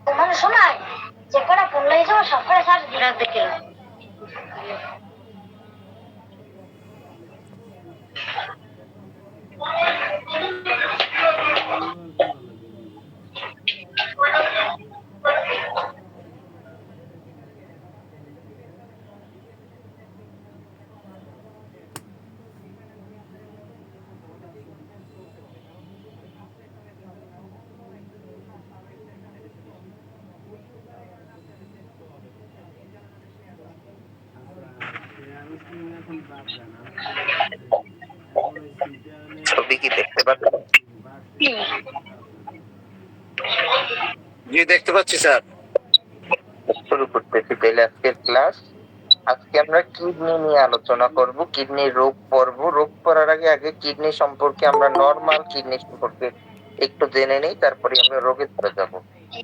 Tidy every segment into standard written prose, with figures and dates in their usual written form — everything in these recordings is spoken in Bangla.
ঘুমানোর সময় যে কটা ফোন লেগেছে সব কটা চার্জ দিয়ে দেখে ছবি কি দেখতে পাচ্ছেন? জি দেখতে পাচ্ছি স্যার। শুরু করতেছি তাহলে আজকের ক্লাস। আজকে আমরা কিডনি নিয়ে আলোচনা করব, কিডনির রোগ পড়ব। রোগ পড়ার আগে আগে কিডনি সম্পর্কে আমরা নরমাল কিডনি সম্পর্কে একটু জেনে নেই, তারপরে আমরা রোগে ধরে যাব।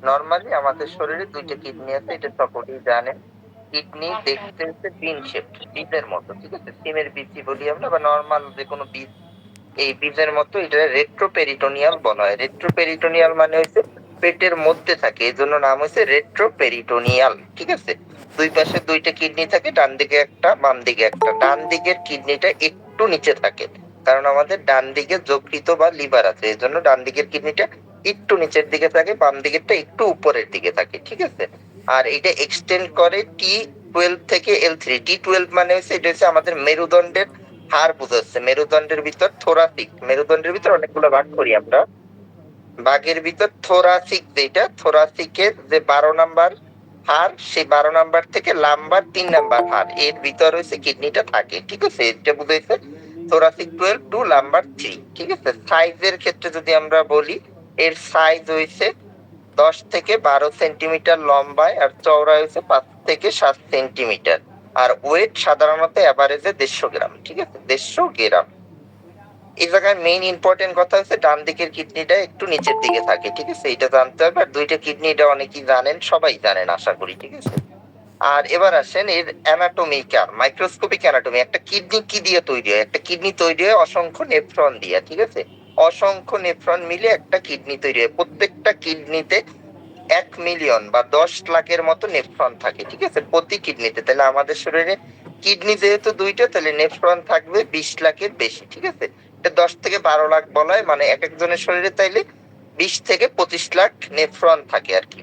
নরমালি আমাদের শরীরে দুইটা কিডনি আছে, এটা সকলেই জানেন। কিডনি দেখতে হচ্ছে পিন শেপ, বীজের মতো, ঠিক আছে? সিমের বীজ বলি আমরা, বা নরমাল যে কোনো বীজ, এই বীজের মতো। এটা রেট্রোপেরিটোনিয়াল বলা হয়। রেট্রোপেরিটোনিয়াল মানে হচ্ছে পেটের মধ্যে থাকে, এই জন্য নাম হচ্ছে রেট্রোপেরিটোনিয়াল, ঠিক আছে? দুই পাশে দুইটা কিডনি থাকে, ডান দিকে একটা বাম দিকে একটা। ডান দিকের কিডনিটা একটু নিচে থাকে, কারণ আমাদের ডান দিকে যকৃত বা লিভার আছে, এই জন্য ডান দিকের কিডনিটা একটু নিচের দিকে থাকে, বাম দিকেরটা একটু উপরের দিকে থাকে, ঠিক আছে? আর এটা এক্সটেন্ড করে T12 থেকে L3। T12 মানে হচ্ছে এটা হচ্ছে আমাদের মেরুদণ্ডের হাড় বোঝাচ্ছে। মেরুদণ্ডের ভিতর থোরাসিক, মেরুদণ্ডের ভিতর অনেকগুলো ভাগ করি আমরা। ভাগের ভিতর থোরাসিক, যেটা থোরাসিকের যে 12 নাম্বার হাড়, সেই 12 নাম্বার থেকে লাম্বার 3 নাম্বার হাড়, এর ভিতর হচ্ছে কিডনিটা থাকে, ঠিক আছে? এটা বুঝাইছে থোরাসিক 12 টু লাম্বার 3, ঠিক আছে? সাইজের ক্ষেত্রে যদি আমরা বলি, এর সাইজ হইছে 10 থেকে 12 সেন্টিমিটার লম্বায়, আর চওড়া হয়েছে 5 থেকে 7 সেন্টিমিটার। আর ওয়েট সাধারণত এভারেজে 150 গ্রাম, ঠিক আছে? 150 গ্রাম। এই জায়গায় মেইন ইম্পর্টেন্ট কথা হচ্ছে ডান দিকের কিডনিটা একটু নিচের দিকে থাকে, ঠিক আছে? এটা জানতে হবে। আর দুইটা কিডনিটা অনেকেই জানেন, সবাই জানেন আশা করি, ঠিক আছে? আর এবার আসেন এর অ্যানাটমিক্যাল, মাইক্রোস্কোপিক অ্যানাটমি। একটা কিডনি কি দিয়ে তৈরি হয়? একটা কিডনি তৈরি হয় অসংখ্য নেফ্রন দিয়ে, ঠিক আছে? অসংখ্য নেফ্রন মিলে একটা কিডনি তৈরি হয়। প্রত্যেকটা কিডনিতে 1 মিলিয়ন বা 10 লাখের মতো নেফ্রন থাকে, ঠিক আছে? প্রতি কিডনিতে। তাহলে আমাদের শরীরে কিডনি যেহেতু দুইটা, তাহলে নেফ্রন থাকবে 20 লাখের বেশি, ঠিক আছে? এটা 10 থেকে 12 লাখ বলা হয়, মানে এক একজনের শরীরে তাইলে 20 থেকে 25 লাখ নেফ্রন থাকে আর কি,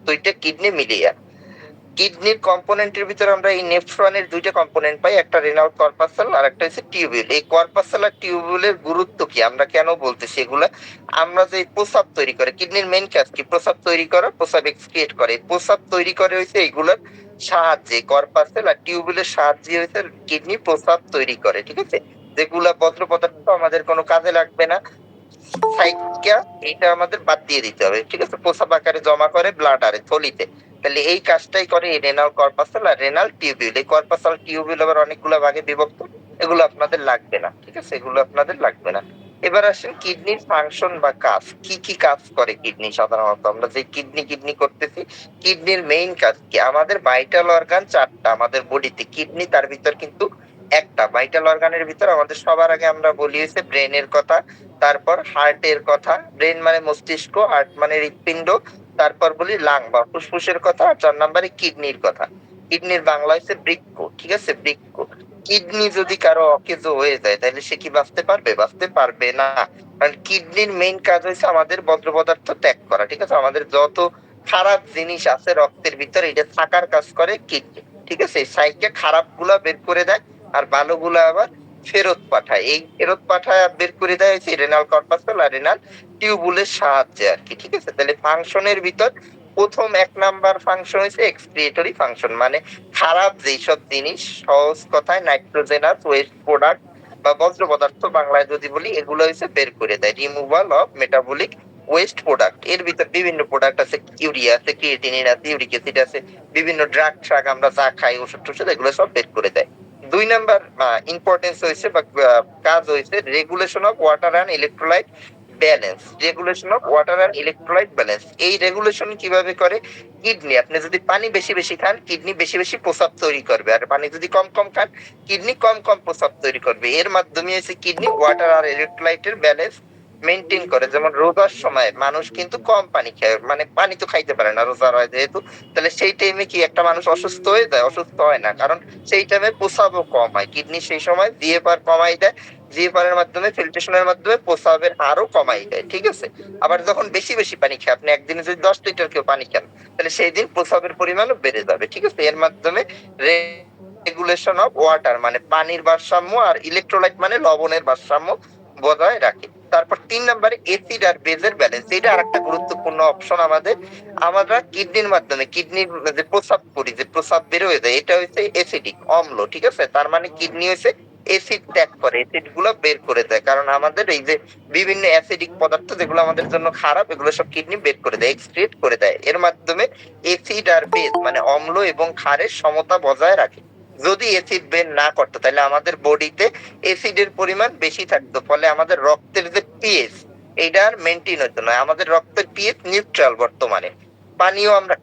দুইটা কিডনি মিলিয়ে। কিডনির কম্পোনেন্টের ভিতরে আমরা এই নেফ্রনের দুইটা কম্পোনেন্ট পাই, একটা রেনাল কর্পাসেল আর একটা হচ্ছে টিউবিউল। এই কর্পাসেল আর টিউবিউলের গুরুত্ব কি, আমরা কেন বলতেছি এগুলা? আমরা যে প্রস্রাব তৈরি করে, কিডনির মেইন কাজ কি? প্রস্রাব তৈরি করা, প্রস্রাব এক্সক্রিয়েট করে। প্রস্রাব তৈরি করে হইছে এইগুলোর সাহায্যে, কর্পাসেল আর টিউবিউলের সাহায্যে হইছে কিডনি প্রস্রাব তৈরি করে, ঠিক আছে? যেগুলা বজ্র পদার্থ আমাদের কোনো কাজে লাগবে না, সাইকিয়া, এটা আমাদের বাদ দিয়ে দিতে হবে, ঠিক আছে? প্রস্রাব আকারে জমা করে ব্লাডারে, থলিতে। তাহলে এই কাজটাই করে এই রেনাল কর্পাসেল আর রেনাল টিউবিউল। এই কর্পাসেল টিউবিউল আবার অনেকগুলো ভাগে বিভক্ত, এগুলো আপনাদের লাগবে না, ঠিক আছে? এগুলো আপনাদের লাগবে না। এবার আসেন কিডনির ফাংশন বা কাজ। কি কি কাজ করে কিডনি সাধারণত? আমরা যে কিডনি কিডনি করতেছি, কিডনির মেইন কাজ কি? আমাদের ভাইটাল অর্গান 4টা আমাদের বডিতে, কিডনি তার ভিতর কিন্তু একটা। ভাইটাল অর্গানের ভিতর আমাদের সবার আগে আমরা বলি হচ্ছে ব্রেনের কথা, তারপর হার্টের কথা। ব্রেন মানে মস্তিষ্ক, হার্ট মানে হৃৎপিণ্ড, তারপর বলি লাং বা ফুসফুসের কথা, আর 4 নম্বরে কিডনির কথা। কিডনির বাংলা হচ্ছে বৃক্ক, ঠিক আছে? বৃক্ক। কিডনি যদি কারো অকেজো হয়ে যায়, তাহলে সে কি বাঁচতে পারবে? বাঁচতে পারবে না। কারণ কিডনির মেইন কাজ হচ্ছে আমাদের বজ্র পদার্থ ত্যাগ করা, ঠিক আছে? আমাদের যত খারাপ জিনিস আছে রক্তের ভিতরে, এটা থাকার কাজ করে কিডনি, ঠিক আছে? সাইকে খারাপ গুলা বের করে দেয়, আর ভালো গুলা আবার ফেরত পাঠায়। এই ফেরত পাঠায় বের করে দেয় হচ্ছে রেনাল কর্পাসেল আর রেনাল টিউবুলের সাহায্যে আর কি, ঠিক আছে? তাহলে ফাংশনের ভিতর প্রথম 1 নাম্বার ফাংশন হচ্ছে এক্সক্রিয়েটরি ফাংশন, মানে খারাপ যেসব জিনিস, সহজ কথায় নাইট্রোজেনাস ওয়েস্ট প্রোডাক্ট বা বজ্র পদার্থ বাংলায় যদি বলি, এগুলো হচ্ছে বের করে দেয়, removal of metabolic waste product. এর ভিতর বিভিন্ন প্রোডাক্ট আছে, ইউরিয়া আছে, ক্রিয়েটিনিন আছে, ইউরিক অ্যাসিড আছে, বিভিন্ন ড্রাগ ট্রাগ আমরা যা খাই, ওষুধ টষুধ, এগুলো সব বের করে দেয়। 2 নাম্বার ইম্পর্টেন্স হয়েছে বা কাজ হয়েছে regulation of water and electrolyte balance. Regulation of water and electrolyte balance, এই রেগুলেশন কিভাবে করে? কিডনি, আপনি যদি পানি বেশি বেশি খান, কিডনি বেশি বেশি প্রস্রাব তৈরি করবে, আর পানি যদি কম কম খান, কিডনি কম কম প্রস্রাব তৈরি করবে। এর মাধ্যমে হচ্ছে কিডনি ওয়াটার আর ইলেকট্রোলাইটের ব্যালেন্স মেনটেন করে। যেমন রোজার সময় মানুষ কিন্তু কম পানি খায়, মানে পানি তো খাইতে পারে না রোজার হয় যেহেতু। তাহলে সেই টাইমে কি একটা মানুষ অসুস্থ হয়ে যায়? অসুস্থ হয় না, কারণ সেই টাইমে প্রস্রাবও কম হয়, কিডনি সেই সময় জিএফআর কমাই দেয়, জিএফআর এর মাধ্যমে ফিল্ট্রেশনের মাধ্যমে প্রস্রাবের হারও কমাই দেয়, ঠিক আছে। আবার যখন বেশি বেশি পানি খায়, আপনি একদিনে যদি 10 লিটার কেউ পানি খান, তাহলে সেই দিন প্রস্রাবের পরিমাণও বেড়ে যাবে, ঠিক আছে। এর মাধ্যমে রেগুলেশন অফ ওয়াটার মানে পানির ভারসাম্য, আর ইলেকট্রোলাইট মানে লবণের ভারসাম্য বজায় রাখে। তারপর 3 নম্বরে এসিড আর বেজের ব্যালেন্স, এটা আরেকটা গুরুত্বপূর্ণ অপশন আমাদের। আমরা কিডনির মাধ্যমে কিডনির যে প্রস্রাব করি, যে প্রস্রাব বের হয়ে যায়, এটা হচ্ছে এসিডিক অম্ল, ঠিক আছে। তার মানে কিডনি হচ্ছে এসিড ত্যাগ করে, এসিড গুলো বের করে দেয়, কারণ আমাদের এই যে বিভিন্ন অ্যাসিডিক পদার্থ যেগুলো আমাদের জন্য খারাপ, এগুলো সব কিডনি বের করে দেয়, এক্সক্রিয়েট করে দেয়। এর মাধ্যমে এসিড আর বেস মানে অম্ল এবং ক্ষারের সমতা বজায় রাখে। যদি এসিড বের না করতো, তাহলে আমাদের বডিতে এসিডের পরিমাণ বেশি থাকতো, ফলে আমাদের রক্তের যে পিএইচ এইটা আর মেনটেন হতো না। আমাদের রক্তের পিএইচ নিউট্রাল বর্তমানে, পানিও আমরা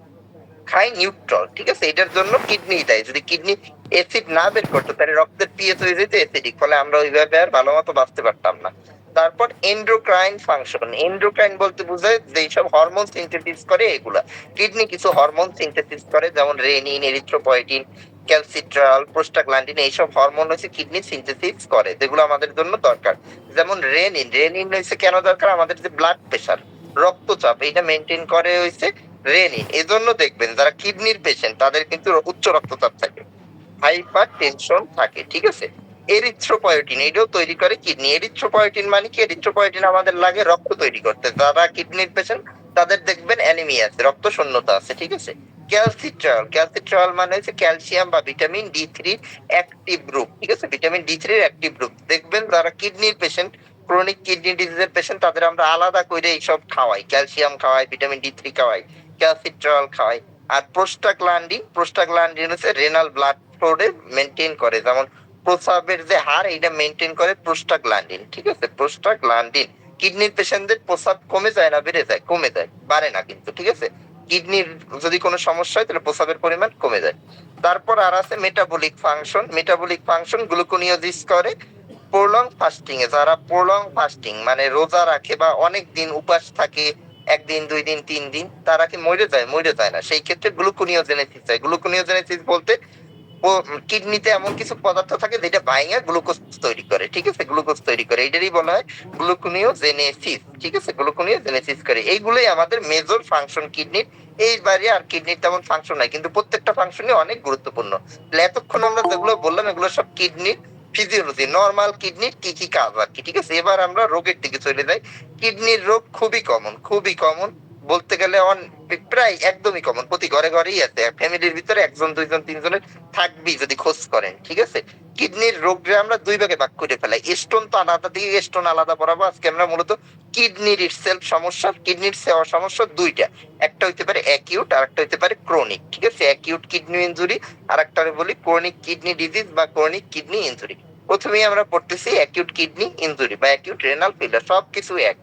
খাই নিউট্রাল, ঠিক আছে। এটার জন্য কিডনি দায়ী। যদি কিডনি অ্যাসিড না বের করতো, তাহলে রক্তের পিএইচ হয়ে যেত অ্যাসিডিক, ফলে আমরা ওইভাবে আর ভালো মতো বাঁচতে পারতাম না। তারপর এন্ডোক্রাইন ফাংশন, এন্ডোক্রাইন বলতে বোঝায় যেসব হরমোন সিনথেসিস করে এগুলা। কিডনি কিছু হরমোন সিনথেসিস করে, যেমন রেনিন, এরিথ্রোপয়েটিন, ক্যালসিট্রাল, প্রোস্টাগ্ল্যান্ডিন, এইসব হরমোন হচ্ছে কিডনি সিনথেসিস করে, যেগুলো আমাদের জন্য দরকার। যেমন রেনিন, রেনিন হচ্ছে কেন দরকার? আমাদের যে ব্লাড প্রেশার, রক্তচাপ, এটা মেনটেন করে হচ্ছে রেনিন। এজন্য দেখবেন যারা কিডনির পেশেন্ট তাদের কিন্তু উচ্চ রক্তচাপ থাকে, হাইপার টেনশন থাকে, ঠিক আছে। এরিথ্রোপয়েটিন এটাও তৈরি করে কিডনি। এরিথ্রোপয়েটিন মানে কি? এরিথ্রোপয়েটিন আমাদের লাগে রক্ত তৈরি করতে। যারা কিডনির পেশেন্ট তাদের দেখবেন অ্যানিমিয়া আছে, রক্ত শূন্যতা আছে, ঠিক আছে। ক্যালসিট্রাল, ক্যালসিট্রাল মানে হচ্ছে ক্যালসিয়াম বা ভিটামিন ডি3 অ্যাক্টিভ গ্রুপ, ঠিক আছে। ভিটামিন ডি3 এর অ্যাক্টিভ গ্রুপ। দেখবেন যারা কিডনির পেশেন্ট, ক্রনিক কিডনি ডিজিজের পেশেন্ট, তাদের আমরা আলাদা করে এইসব খাওয়াই, ক্যালসিয়াম খাওয়াই, ভিটামিন ডি3 খাওয়াই, ক্যালসিট্রাল খাওয়াই। আর প্রোস্টাগ্ল্যান্ডিন, প্রোস্টাগ্ল্যান্ডিন হচ্ছে রেনাল ব্লাড ফ্লোরে মেনটেন করে, যেমন প্রস্রাবের যে হার এটা মেনটেন করে প্রোস্টাগ্ল্যান্ডিন, ঠিক আছে। প্রোস্টাগ্ল্যান্ডিন কিডনির পেশেন্টদের প্রস্রাব কমে যায় না বেড়ে যায়? কমে যায়, বাড়ে না কিন্তু, ঠিক আছে। কিডনির যদি কোনো সমস্যা হয়, তাহলে প্রস্রাবের পরিমাণ কমে যায়। তারপর আর আছে মেটাবলিক ফাংশন, মেটাবলিক ফাংশন গ্লুকোনিওজিস করে প্রলং ফাস্টিং এ। যারা প্রলং ফাস্টিং মানে রোজা রাখে বা অনেক দিন উপাস থাকে, 1 দিন 2 দিন 3 দিন, তারা কি মরে যায়? মরে যায় না। সেই ক্ষেত্রে গ্লুকোনিওজেনেসিস হয়। গ্লুকোনিওজেনেসিস বলতে কিডনিতে এমন কিছু পদার্থ থাকে যেটা ভাঙে গ্লুকোজ তৈরি করে, ঠিক আছে, গ্লুকোজ তৈরি করে, এটারই বলা হয় গ্লুকোনিওজেনেসিস, ঠিক আছে। গ্লুকোনিওজেনেসিস করে, এইগুলোই আমাদের মেজর ফাংশন কিডনির। এই বাইরে আর কিডনির তেমন ফাংশন নাই, কিন্তু প্রত্যেকটা ফাংশনই অনেক গুরুত্বপূর্ণ। তাহলে এতক্ষণ আমরা যেগুলো বললাম, এগুলো সব কিডনির ফিজিওলজি, নর্মাল কিডনির কি কি কাজ আর কি, ঠিক আছে। এবার আমরা রোগের দিকে চলে যাই। কিডনির রোগ খুবই কমন, খুবই কমন বলতে গেলে প্রায় একদমই কমন, প্রতি ঘরে ঘরেই আছে, ফ্যামিলির ভিতরে 1 2 3 জনের থাকবেই যদি খোঁজ করেন, ঠিক আছে। কিডনির রোগরে আমরা 2 ভাগে ভাগ করে ফেলাই। স্টোন তো আলাদা দিকে, স্টোন আলাদা পড়াবো আজকে আমরা। মূলত কিডনির ইটসেলফ সমস্যা, কিডনির সমস্যা দুইটা, একটা হইতে পারে অ্যাকিউট আর একটা হইতে পারে ক্রনিক, ঠিক আছে। অ্যাকিউট কিডনি ইনজুরি আর একটা বলি ক্রনিক কিডনি ডিজিজ বা ক্রনিক কিডনি ইনজুরি। প্রথমেই আমরা পড়তেছি অ্যাকিউট কিডনি ইনজুরি বা অ্যাকিউট রেনাল ফেলিয়ার, সবকিছু এক।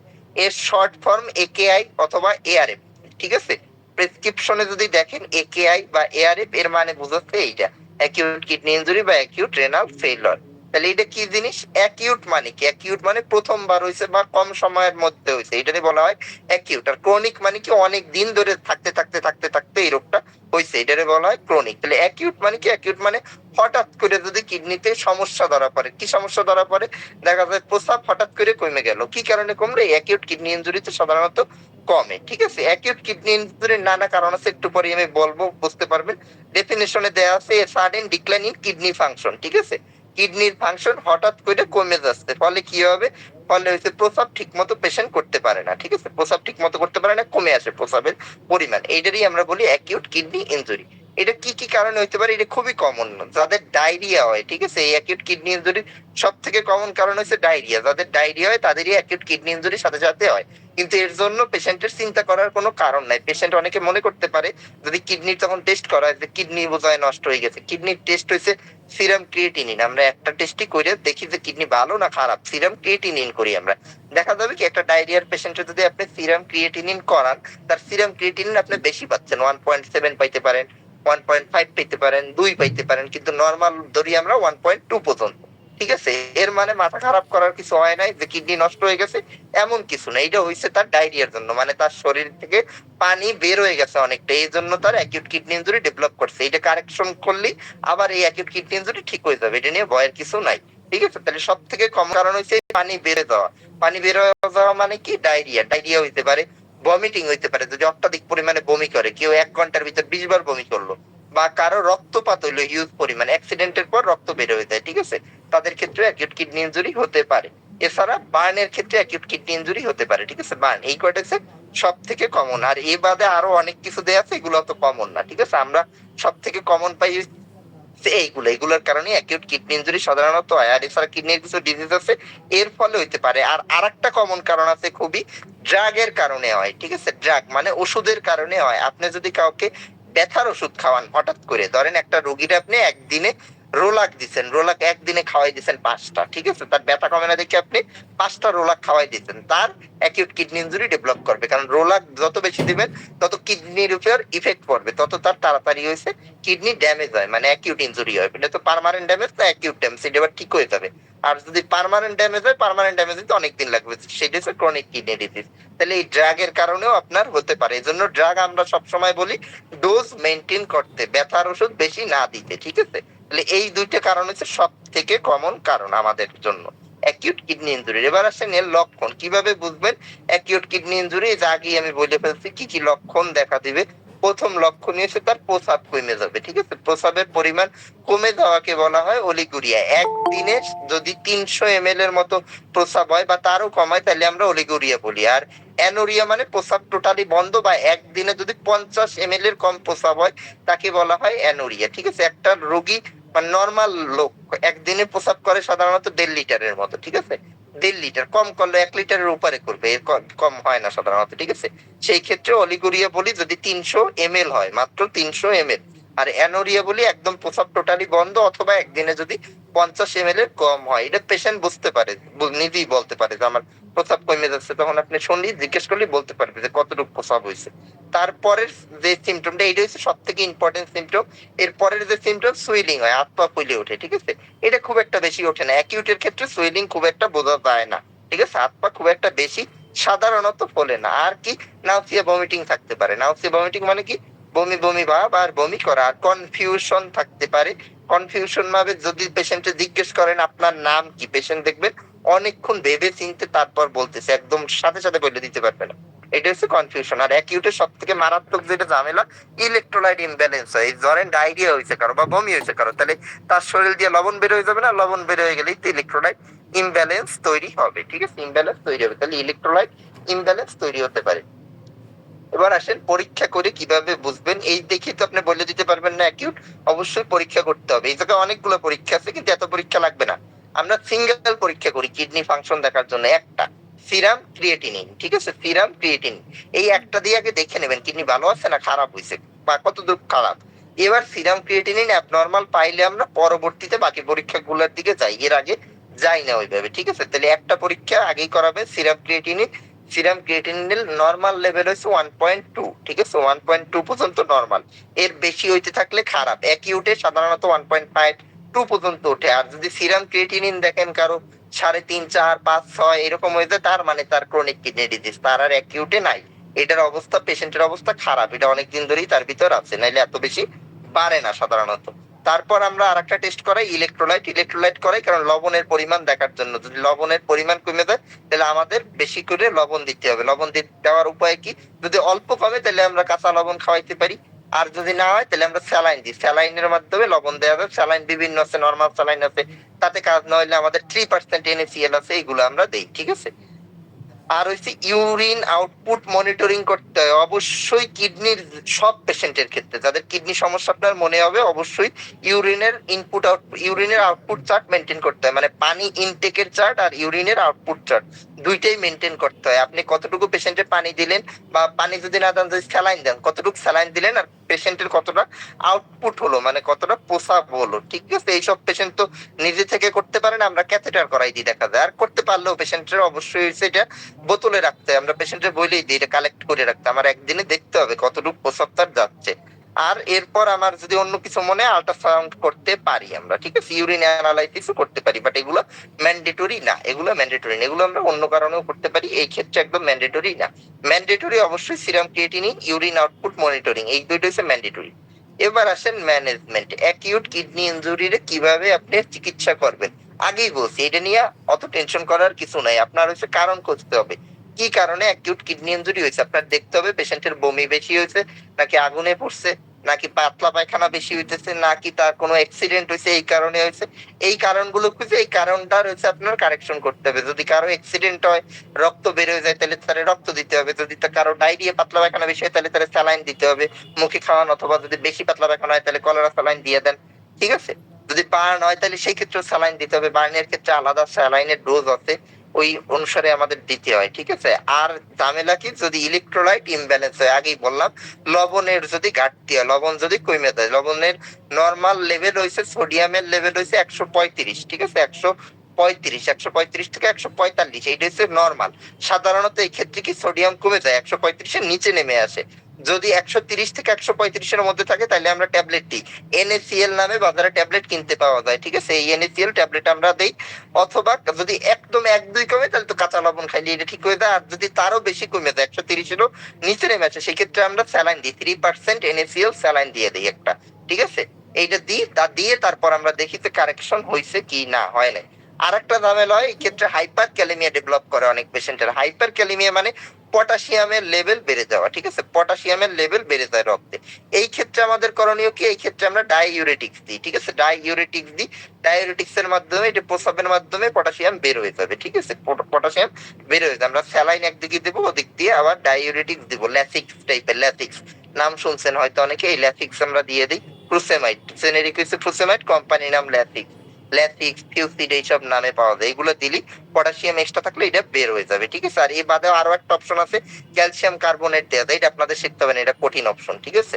এর শর্ট ফর্ম একেআই অথবা এআরএফ, ঠিক আছে। প্রেসক্রিপশনে যদি দেখেন একেআই বা এআরএফ, এর মানে বোঝাচ্ছে এইটা অ্যাকিউট কিডনি ইনজুরি বা অ্যাকিউট রেনাল ফেলিয়ার। তাহলে এটা কি জিনিস? অ্যাকিউট মানে কি? অ্যাকিউট মানে প্রথমবার হয়েছে বা কম সময়ের মধ্যে হয়েছে, এটাই বলা হয় অ্যাকিউট। আর ক্রনিক মানে কি? অনেক দিন ধরে থাকতে থাকতে থাকতে থাকতে এই রোগটা হয়েছে, এটারে বলা হয় ক্রনিক। তাহলে অ্যাকিউট মানে কি? অ্যাকিউট মানে হঠাৎ করে যদি কিডনিতে সমস্যা ধরা পড়ে। কি সমস্যা ধরা পড়ে? দেখা যায় প্রস্রাব হঠাৎ করে কমে গেল। কি কারণে কমলো? অ্যাকিউট কিডনি ইনজুরিতে সাধারণত কমে, ঠিক আছে। অ্যাকিউট কিডনি ইনজুরির নানা কারণ আছে, একটু পরে আমি বলবো, বুঝতে পারবেন। ডেফিনেশনে দেয়া আছে sudden decline in kidney function, ঠিক আছে। কিডনির ফাংশন হঠাৎ করে কমে যাচ্ছে, ফলে কি হবে? ফলে হচ্ছে প্রস্রাব ঠিক মতো পেশেন্ট করতে পারে না, ঠিক আছে। প্রস্রাব ঠিক মতো করতে পারে না, কমে আসে প্রস্রাবের পরিমাণ, এইটারই আমরা বলি অ্যাকিউট কিডনি ইনজুরি। এটা কি কি কারণে হইতে পারে? এটা খুবই কমন। যাদের ডায়রিয়া হয়, ঠিক আছে, এই অ্যাকিউট কিডনি ইনজুরি সব থেকে কমন কারণ হচ্ছে ডায়রিয়া। যাদের ডায়রিয়া হয় তাদেরই অ্যাকিউট কিডনি ইনজুরির সাথে সাথে হয়। কিন্তু এর জন্য পেশেন্টের চিন্তা করার কোনো কারণ নাই। পেশেন্ট অনেকে মনে করতে পারে, যদি কিডনির তখন টেস্ট করা হয় যে কিডনি বোধহয় নষ্ট হয়ে গেছে, কিডনির টেস্ট হয়েছে সিরাম ক্রিয়েটিনিন। আমরা একটা টেস্টই করে দেখি যে কিডনি ভালো না খারাপ, সিরাম ক্রিয়েটিনিন করি আমরা। দেখা যাবে কি একটা ডায়রিয়ার পেশেন্টের যদি আপনি সিরাম ক্রিয়েটিনিন করান, তার সিরাম ক্রিয়েটিনিন আপনি বেশি পাচ্ছেন, 1.7 পাইতে পারেন, 1.5 পাইতে পারেন, 2 পাইতে পারেন, কিন্তু নর্মাল ধরি আমরা 1.2 পর্যন্ত। ঠিক আছে? এর মানে মাথা খারাপ করার কিছু হয় নাই যে কিডনি নষ্ট হয়ে গেছে, এমন কিছু না। এইটা হইছে তার ডায়রিয়ার জন্য, মানে তার শরীর থেকে পানি বের হয়ে গেছে অনেকটা, এই জন্য তার অ্যাকিউট কিডনি ইনজুরি ডেভেলপ করছে। এটা কারেকশন করলেই আবার এই অ্যাকিউট কিডনি ইনজুরি ঠিক হয়ে যাবে, এটা নিয়ে ভয়ের কিছু নাই। ঠিক আছে? তাহলে সব থেকে কম কারণ হচ্ছে পানি বেড়ে যাওয়া। পানি বের হয়ে যাওয়া মানে কি? ডায়রিয়া। ডায়রিয়া হইতে পারে, ভমিটিং হইতে পারে, যদি অত্যাধিক পরিমাণে বমি করে, কেউ 1 ঘন্টার ভিতর 20 বার বমি করলো, বা কারো রক্তপাত হইলো হিউজ পরিমাণে, অ্যাক্সিডেন্টের পর রক্ত বের হয়ে যায়, ঠিক আছে, তাদের ক্ষেত্রে অ্যাকিউট কিডনি ইনজুরি হতে পারে। এছাড়া বার্নের ক্ষেত্রে অ্যাকিউট কিডনি ইনজুরি হতে পারে, ঠিক আছে। বার্ন, এই কয়টা হচ্ছে সব থেকে কমন। আর এ বাদে আরো অনেক কিছু দেয়া আছে, এগুলো তো কমন না, ঠিক আছে। আমরা সব থেকে কমন পাই এইগুলোর কারণে অ্যাকিউট কিডনি ইনজুরি সাধারণত হয়। আর এছাড়া কিডনির কিছু ডিজিজ আছে, এর ফলে হইতে পারে। আর আরেকটা কমন কারণ আছে খুবই, ড্রাগের কারণে হয়, ঠিক আছে। ড্রাগ মানে ওষুধের কারণে হয়। আপনি যদি কাউকে ব্যথার ওষুধ খাওয়ান হঠাৎ করে, ধরেন একটা রোগীর আপনি একদিনে রোলাক দিচ্ছেন, রোলাক একদিনে খাওয়াই দিচ্ছেন 5টা, ঠিক আছে, তার ব্যথা কমে না দেখে আপনি 5টা রোলাক খাওয়াই দিচ্ছেন, তার অ্যাকিউট কিডনি ইনজুরি ডেভেলপ করবে। কারণ রোলাক যত বেশি দিবেন তত কিডনির উপর ইফেক্ট পড়বে, তত তার তাড়াতাড়ি হয়েছে কিডনি ড্যামেজ হয়, মানে অ্যাকিউট ইনজুরি হয়। এটা তো পার্মানেন্ট ড্যামেজ না অ্যাকিউট ড্যামেজ, এটা আবার ঠিক হয়ে যাবে। আর যদি পার্মানেন্ট ড্যামেজ হয়, পার্মানেন্ট ড্যামেজ তো অনেকদিন লাগবে, সেটা হচ্ছে ক্রনিক কিডনি ডিজিজ। তাহলে এই ড্রাগের কারণেও আপনার হতে পারে। এই জন্য ড্রাগ আমরা সবসময় বলি ডোজ মেনটেন করতে, ব্যথার ওষুধ বেশি না দিতে, ঠিক আছে। তাহলে এই দুইটা কারণ হচ্ছে সব থেকে কমন কারণ আমাদের জন্য অ্যাকিউট কিডনি ইনজুরি। এবার আসেন এর লক্ষণ, কিভাবে বুঝবেন অ্যাকিউট কিডনি ইনজুরি? এর আগেই আমি বলে ফেলছি কি কি লক্ষণ দেখা দিবে। প্রথম লক্ষণ হচ্ছে তার প্রস্রাব কমে যাবে, ঠিক আছে। প্রস্রাবের পরিমাণ কমে যাওয়াকে বলা হয় অলিগুরিয়া। একদিনে যদি 300 ml এর মতো প্রস্রাব হয় বা তারও কমায়, তাহলে আমরা অলিগুরিয়া বলি। আর অ্যানোরিয়া মানে প্রস্রাব টোটালি বন্ধ, বা একদিনে যদি 50 ml এর কম প্রস্রাব হয়, তাকে বলা হয় অ্যানোরিয়া, ঠিক আছে। একটা রোগী বা নর্মাল লোক একদিনে প্রস্রাব করে সাধারণত 1.5 লিটারের মতো, ঠিক আছে। 1.5 লিটার, কম করলে 1 লিটারের উপরে করবে, এর কম হয় না সাধারণত, ঠিক আছে। সেই ক্ষেত্রে অলিগুরিয়া বলি যদি 300 ml হয়, মাত্র 300 ml। আর অ্যানোরিয়া বলি একদম প্রস্রাব টোটালি বন্ধ, অথবা একদিনে যদি 50 ml এর কম হয়। এটা পেশেন্ট বুঝতে পারে, নিজেই বলতে পারে যে আমার প্রস্রাব কমে যাচ্ছে। তখন আপনি শুনলি, জিজ্ঞেস করলে বলতে পারবে যে কতটুকু প্রস্রাব হয়েছে। তারপরের যে সিমটমটা, এটা হচ্ছে সব থেকে ইম্পর্টেন্ট সিমটম। এরপরের যে সিমটম, সুইলিং হয়, হাত পা ফুলে ওঠে, ঠিক আছে। এটা খুব একটা বেশি ওঠে না, অ্যাকিউটের ক্ষেত্রে সুইলিং খুব একটা বোঝা যায় না, ঠিক আছে। হাত পা খুব একটা বেশি সাধারণত ফোলে না। আর কি, নাউসিয়া ভমিটিং থাকতে পারে। নাউসিয়া ভমিটিং মানে কি? বমি বমি ভাব আর বমি করা। আর কনফিউশন থাকতে পারে। কনফিউশন ভাবে যদি পেশেন্টে জিজ্ঞেস করেন আপনার নাম কি, পেশেন্ট দেখবেন অনেকক্ষণ ভেবে চিনতে তারপর বলতেছে, একদম সাথে সাথে বলে দিতে পারবে না। এটা হচ্ছে কনফিউশন। আর অ্যাকিউটের সব থেকে মারাত্মক যেটা ঝামেলা, ইলেকট্রোলাইট ইমব্যালেন্স হয়। ধরেন ডায়রিয়া হয়েছে কারো বা বমি হয়েছে কারো, তাহলে তার শরীর দিয়ে লবণ বের হয়ে যাবে না, লবণ বের হয়ে গেলেই তো ইলেকট্রোলাইট ইমব্যালেন্স তৈরি হবে, ঠিক আছে। ইমব্যালেন্স তৈরি হবে, তাহলে ইলেকট্রোলাইট ইমব্যালেন্স তৈরি হতে পারে। এবার আসেন পরীক্ষা করে কিভাবে বুঝবেন। এই দেখে তো আপনি বলে দিতে পারবেন না অ্যাকিউট, অবশ্যই পরীক্ষা করতে হবে। এই জায়গায় অনেকগুলো পরীক্ষা আছে, কিন্তু এত পরীক্ষা লাগবে না। আমরা সিঙ্গেল পরীক্ষা করি কিডনি ফাংশন দেখার জন্য, একটা সিরাম ক্রিয়েটিনিন, ঠিক আছে। সিরাম ক্রিয়েটিনিন এই একটা দিয়ে আগে দেখে নেবেন কিডনি ভালো আছে না খারাপ হয়েছে, বা কতদূর খারাপ। এবার সিরাম ক্রিয়েটিনিন অ্যাবনর্মাল পাইলে আমরা পরবর্তীতে বাকি পরীক্ষাগুলোর দিকে যাই, এর আগে যাই না ওইভাবে, ঠিক আছে। তাহলে একটা পরীক্ষা আগেই করাবে সিরাম ক্রিয়েটিনিন। সিরাম ক্রিয়েটিনিনের নরমাল লেভেল হচ্ছে 1.2, ঠিক আছে। 1.2 পর্যন্ত নরমাল, এর বেশি হইতে থাকলে খারাপ। অ্যাকিউটে সাধারণত 1.5 2 পর্যন্ত ওঠে। আর যদি সিরাম ক্রিয়েটিনিন দেখেন কারো 3.5 4 5 6 এরকম হয়ে যায়, তার মানে তার ক্রনিক কিডনি ডিজিজ, তার আর অ্যাকিউটে নাই। এটার অবস্থা, পেশেন্টের অবস্থা খারাপ, এটা অনেকদিন ধরেই তার ভিতর আছে, নাইলে এত বেশি বাড়ে না সাধারণত। তারপর আমরা আরেকটা টেস্ট করাই ইলেকট্রোলাইট। ইলেকট্রোলাইট করাই কারণ লবণের পরিমাণ দেখার জন্য, যদি লবণের পরিমাণ কমে যায় তাহলে আমাদের বেশি করে লবণ দিতে হবে। লবণ দেওয়ার উপায় কি? যদি অল্প কমে তাহলে আমরা কাঁচা লবণ খাওয়াইতে পারি, আর যদি না হয় তাহলে আমরা স্যালাইন দিই। স্যালাইনের মাধ্যমে লবণ দেওয়া যাবে। স্যালাইন বিভিন্ন আছে, নরমাল স্যালাইন আছে, তাতে কাজ না হলে আমাদের 3% NaCl আছে, এইগুলো আমরা দেই, ঠিক আছে। আর হচ্ছে ইউরিন আউটপুট মনিটরিং করতে হয় অবশ্যই কিডনির সব পেশেন্টের ক্ষেত্রে। যাদের কিডনি সমস্যা আপনার মনে হবে, অবশ্যই ইউরিনের ইনপুট আউটপুট, ইউরিনের আউটপুট চার্ট মেনটেন করতে হয়। মানে পানি ইনটেকের চার্ট আর ইউরিনের আউটপুট চার্ট দুইটাই মেনটেন করতে হয়। আপনি কতটুকু পেশেন্টে পানি দিলেন, বা পানি যদি না দেন, যদি স্যালাইন দেন কতটুকু স্যালাইন দিলেন, আর পেশেন্টের কতটা আউটপুট হলো, মানে কতটা প্রস্রাব হলো, ঠিক আছে। এইসব পেশেন্ট তো নিজে থেকে করতে পারে না, আমরা ক্যাথেটার করাই দিই দেখা যায়। আর করতে পারলেও পেশেন্টের অবশ্যই সেটা বোতলে রাখতে হয়। আমরা পেশেন্টের বলেই দিই এটা কালেক্ট করে রাখতে, আমার একদিনে দেখতে হবে কতটুকু প্রস্রাব তার যাচ্ছে। আর এরপর আমার যদি অন্য কিছু মনে আল্ট্রাসাউন্ড করতে পারি আমরা, ঠিক আছে, ইউরিন অ্যানালাইসিসও করতে পারি, বাট এগুলো ম্যান্ডেটরি না, এগুলো ম্যান্ডেটরি না, এগুলো আমরা অন্য কারণেও করতে পারি, এই ক্ষেত্রে একদম ম্যান্ডেটরি না। ম্যান্ডেটরি অবশ্যই serum creatinine, urine output monitoring, এই দুইটা হচ্ছে ম্যান্ডেটরি। এবার আসেন ম্যানেজমেন্ট, অ্যাকিউট কিডনি ইনজুরিরে কিভাবে আপনি চিকিৎসা করবেন। আগেই বলছি এটা নিয়ে অত টেনশন করার কিছু নাই, আপনার হচ্ছে কারণ খুঁজতে হবে, কি কারণে অ্যাকিউট কিডনি ইনজুরি হয়েছে আপনার দেখতে হবে। পেশেন্টের বমি বেশি হয়েছে, নাকি আগুনে পড়ছে, নাকি পাতলা পায়খানা বেশি হইতেছে, নাকি তার কোনো অ্যাক্সিডেন্ট হয়েছে এই কারণে হয়েছে। এই কারণগুলো খুঁজে এই কারণটা হচ্ছে আপনার কারেকশন করতে হবে। যদি কারো অ্যাক্সিডেন্ট হয়, রক্ত বের হয়ে যায়, তাহলে তারে রক্ত দিতে হবে। যদি কারো ডায়রিয়া পাতলা পায়খানা বেশি হয়, তাহলে তারে স্যালাইন দিতে হবে মুখে খাওয়ান, অথবা যদি বেশি পাতলা পায়খানা হয় তাহলে কলেরা স্যালাইন দিয়ে দেন, ঠিক আছে। যদি বার্ন হয় তাহলে সেই ক্ষেত্রে স্যালাইন দিতে হবে, বার্নের ক্ষেত্রে আলাদা স্যালাইনের ডোজ আছে, ওই অনুসারে আমাদের দিতে হয়, ঠিক আছে। আর ঝামেলা কি, যদি ইলেকট্রোলাইট ইমব্যালেন্স হয়, আগেই বললাম, লবণের যদি ঘাটতি হয়, লবণ যদি কমে যায়, লবণের নর্মাল লেভেল হয়েছে, সোডিয়ামের লেভেল হয়েছে 135, ঠিক আছে, 135 থেকে 145, এইটা হচ্ছে নর্মাল। সাধারণত এই ক্ষেত্রে কি সোডিয়াম কমে যায় 135-এর নিচে নেমে আসে। যদি 130 থেকে 135-এর মধ্যে থাকে তাহলে আমরা ট্যাবলেট দিই, NaCl নামে বাজারে ট্যাবলেট কিনতে পাওয়া যায়, ঠিক আছে, এই NaCl ট্যাবলেট আমরা দেই। অথবা যদি একদম 1-2 কমে তাহলে তো কাঁচা লবণ খাইলে এটা ঠিক হয়ে যায়। আর যদি তারও বেশি কমে যায়, 130-এরও নিচে নেমে আসে, সেক্ষেত্রে আমরা স্যালাইন দিই, 3% NaCl স্যালাইন দিয়ে দিই একটা, ঠিক আছে। এইটা দিই, তা দিয়ে তারপর আমরা দেখি যে কারেকশন হয়েছে কি না হয় নাই। আর একটা ঝামেলা হয় এই ক্ষেত্রে, হাইপার ক্যালেমিয়া ডেভেলপ করে অনেক পেশেন্টের। হাইপার ক্যালেমিয়া মানে পটাশিয়ামের লেভেল বেড়ে যাওয়া, ঠিক আছে, পটাশিয়ামের লেভেল বেড়ে যায় রক্তে। এই ক্ষেত্রে আমাদের করণীয় কি, এই ক্ষেত্রে আমরা ডাইইউরেটিক্স দিই, ঠিক আছে, ডাইইউরেটিক্স দিই। ডাইইউরেটিক্স এর মাধ্যমে, এটা প্রস্রাবের মাধ্যমে পটাশিয়াম বের হয়ে যাবে, ঠিক আছে, পটাশিয়াম বের হয়ে যাবে। আমরা স্যালাইন একদিকে দেবো, ওদিক দিয়ে আবার ডাইইউরেটিক্স দিব, ল্যাসিক্স টাইপের, ল্যাসিক্স নাম শুনছেন হয়তো অনেকে, এই ল্যাসিক্স আমরা দিয়ে দিই। ফ্রুসেমাইড, জেনেরিক হচ্ছে ফ্রুসেমাইড, কোম্পানি নাম ল্যাসিক্স, ল্যাসিক্স, ফিউসিড এইসব নামে পাওয়া যায়। এগুলো দিলি পটাশিয়াম এক্সট্রা থাকলে এটা বের হয়ে যাবে, ঠিক আছে। আর এই বাদেও আরো একটা অপশন আছে, ক্যালসিয়াম কার্বনেট দেওয়া যায়, এটা আপনাদের শিখতে হবে না, এটা কঠিন অপশন, ঠিক আছে।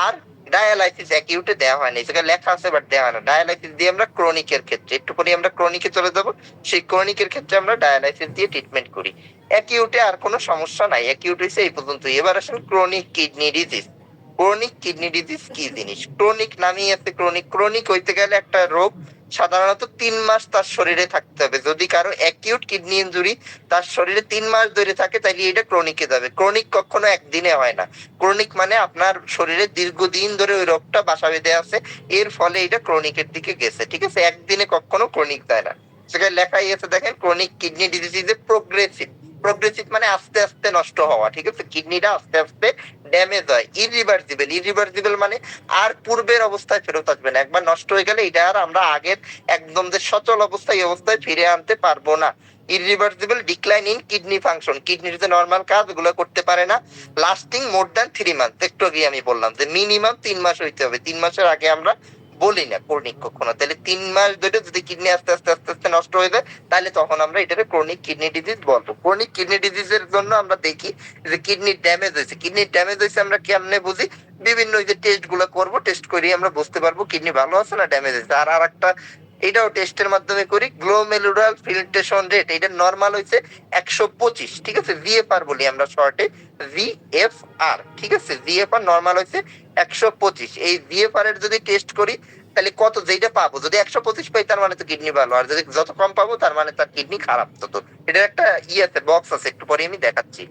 আর ডায়ালাইসিস অ্যাকিউটে দেওয়া হয় না, সেখানে লেখা আছে বাট দেওয়া হয় না। ডায়ালাইসিস দিয়ে আমরা ক্রনিকের ক্ষেত্রে, একটু পরে আমরা ক্রনিকে চলে যাব, সেই ক্রনিকের ক্ষেত্রে আমরা ডায়ালাইসিস দিয়ে ট্রিটমেন্ট করি। অ্যাকিউটে আর কোনো সমস্যা নাই, অ্যাকিউট হয়েছে এই পর্যন্ত। এবার আসেন chronic kidney disease. Chronic kidney disease কি জিনিস? ক্রনিক নামই আছে ক্রনিক, ক্রনিক হইতে গেলে একটা রোগ সাধারণত 3 মাস তার শরীরে থাকতে হবে। যদি কারো অ্যাকিউট কিডনি ইনজুরি তার শরীরে 3 মাস ধরে থাকে, তাহলে এটা ক্রনিকে যাবে। ক্রনিক কখনো একদিনে হয় না, ক্রনিক মানে আপনার শরীরে দীর্ঘদিন ধরে ওই রোগটা বাসা বেঁধে আছে, এর ফলে এটা ক্রনিকের দিকে গেছে, ঠিক আছে, একদিনে কখনো ক্রনিক যায় না। সেখানে লেখাই আছে দেখেন, chronic kidney disease is a progressive. Progressive মানে আস্তে আস্তে নষ্ট হওয়া, ঠিক আছে, কিডনিটা আস্তে আস্তে ড্যামেজ হয়। ইরিভার্সিবল, ইরিভার্সিবল মানে আর পূর্বের অবস্থায় ফেরত আসবে না, একবার নষ্ট হয়ে গেলে এটা আর আমরা আগের একদম যে সচল অবস্থায়, এই অবস্থায় ফিরে আনতে পারবো না। Irreversible decline in kidney function, কিডনির যে নর্মাল কাজ ওগুলো করতে পারে না। লাস্টিং মোর দ্যান 3 মান্থ, একটু আগে আমি বললাম যে মিনিমাম 3 মাস হইতে হবে, 3 মাসের আগে আমরা বলি না ক্রনিক কখনো। তাহলে 3 মাস ধরে যদি কিডনি আস্তে আস্তে আস্তে আস্তে নষ্ট হয়ে যায়, তাহলে তখন আমরা এটাকে ক্রনিক কিডনি ডিজিজ বলবো। ক্রনিক কিডনি ডিজিজের জন্য আমরা দেখি যে কিডনি ড্যামেজ হয়েছে, কিডনি ড্যামেজ হয়েছে আমরা কেমনে বুঝি, বিভিন্ন যে টেস্ট গুলো করবো, টেস্ট করি আমরা বুঝতে পারবো কিডনি ভালো আছে না ড্যামেজ হয়েছে। আর আরেকটা, এটাও টেস্টের মাধ্যমে করি, গ্লোমেরুলার ফিল্ট্রেশন রেট, এটা নর্মাল হয়েছে 125, ঠিক আছে, ভিএফআর বলি আমরা শর্টে, ভিএফআর, ঠিক আছে, ভিএফআর নর্মাল হয়েছে 125। এই ভিএফআর এর যদি টেস্ট করি তাহলে কত, যেটা পাবো, যদি 125 পাই তার মানে তো কিডনি ভালো, আর যদি যত কম পাবো তার মানে তার কিডনি খারাপ। তো এটার একটা আছে, বক্স আছে, একটু পরে আমি দেখাচ্ছি।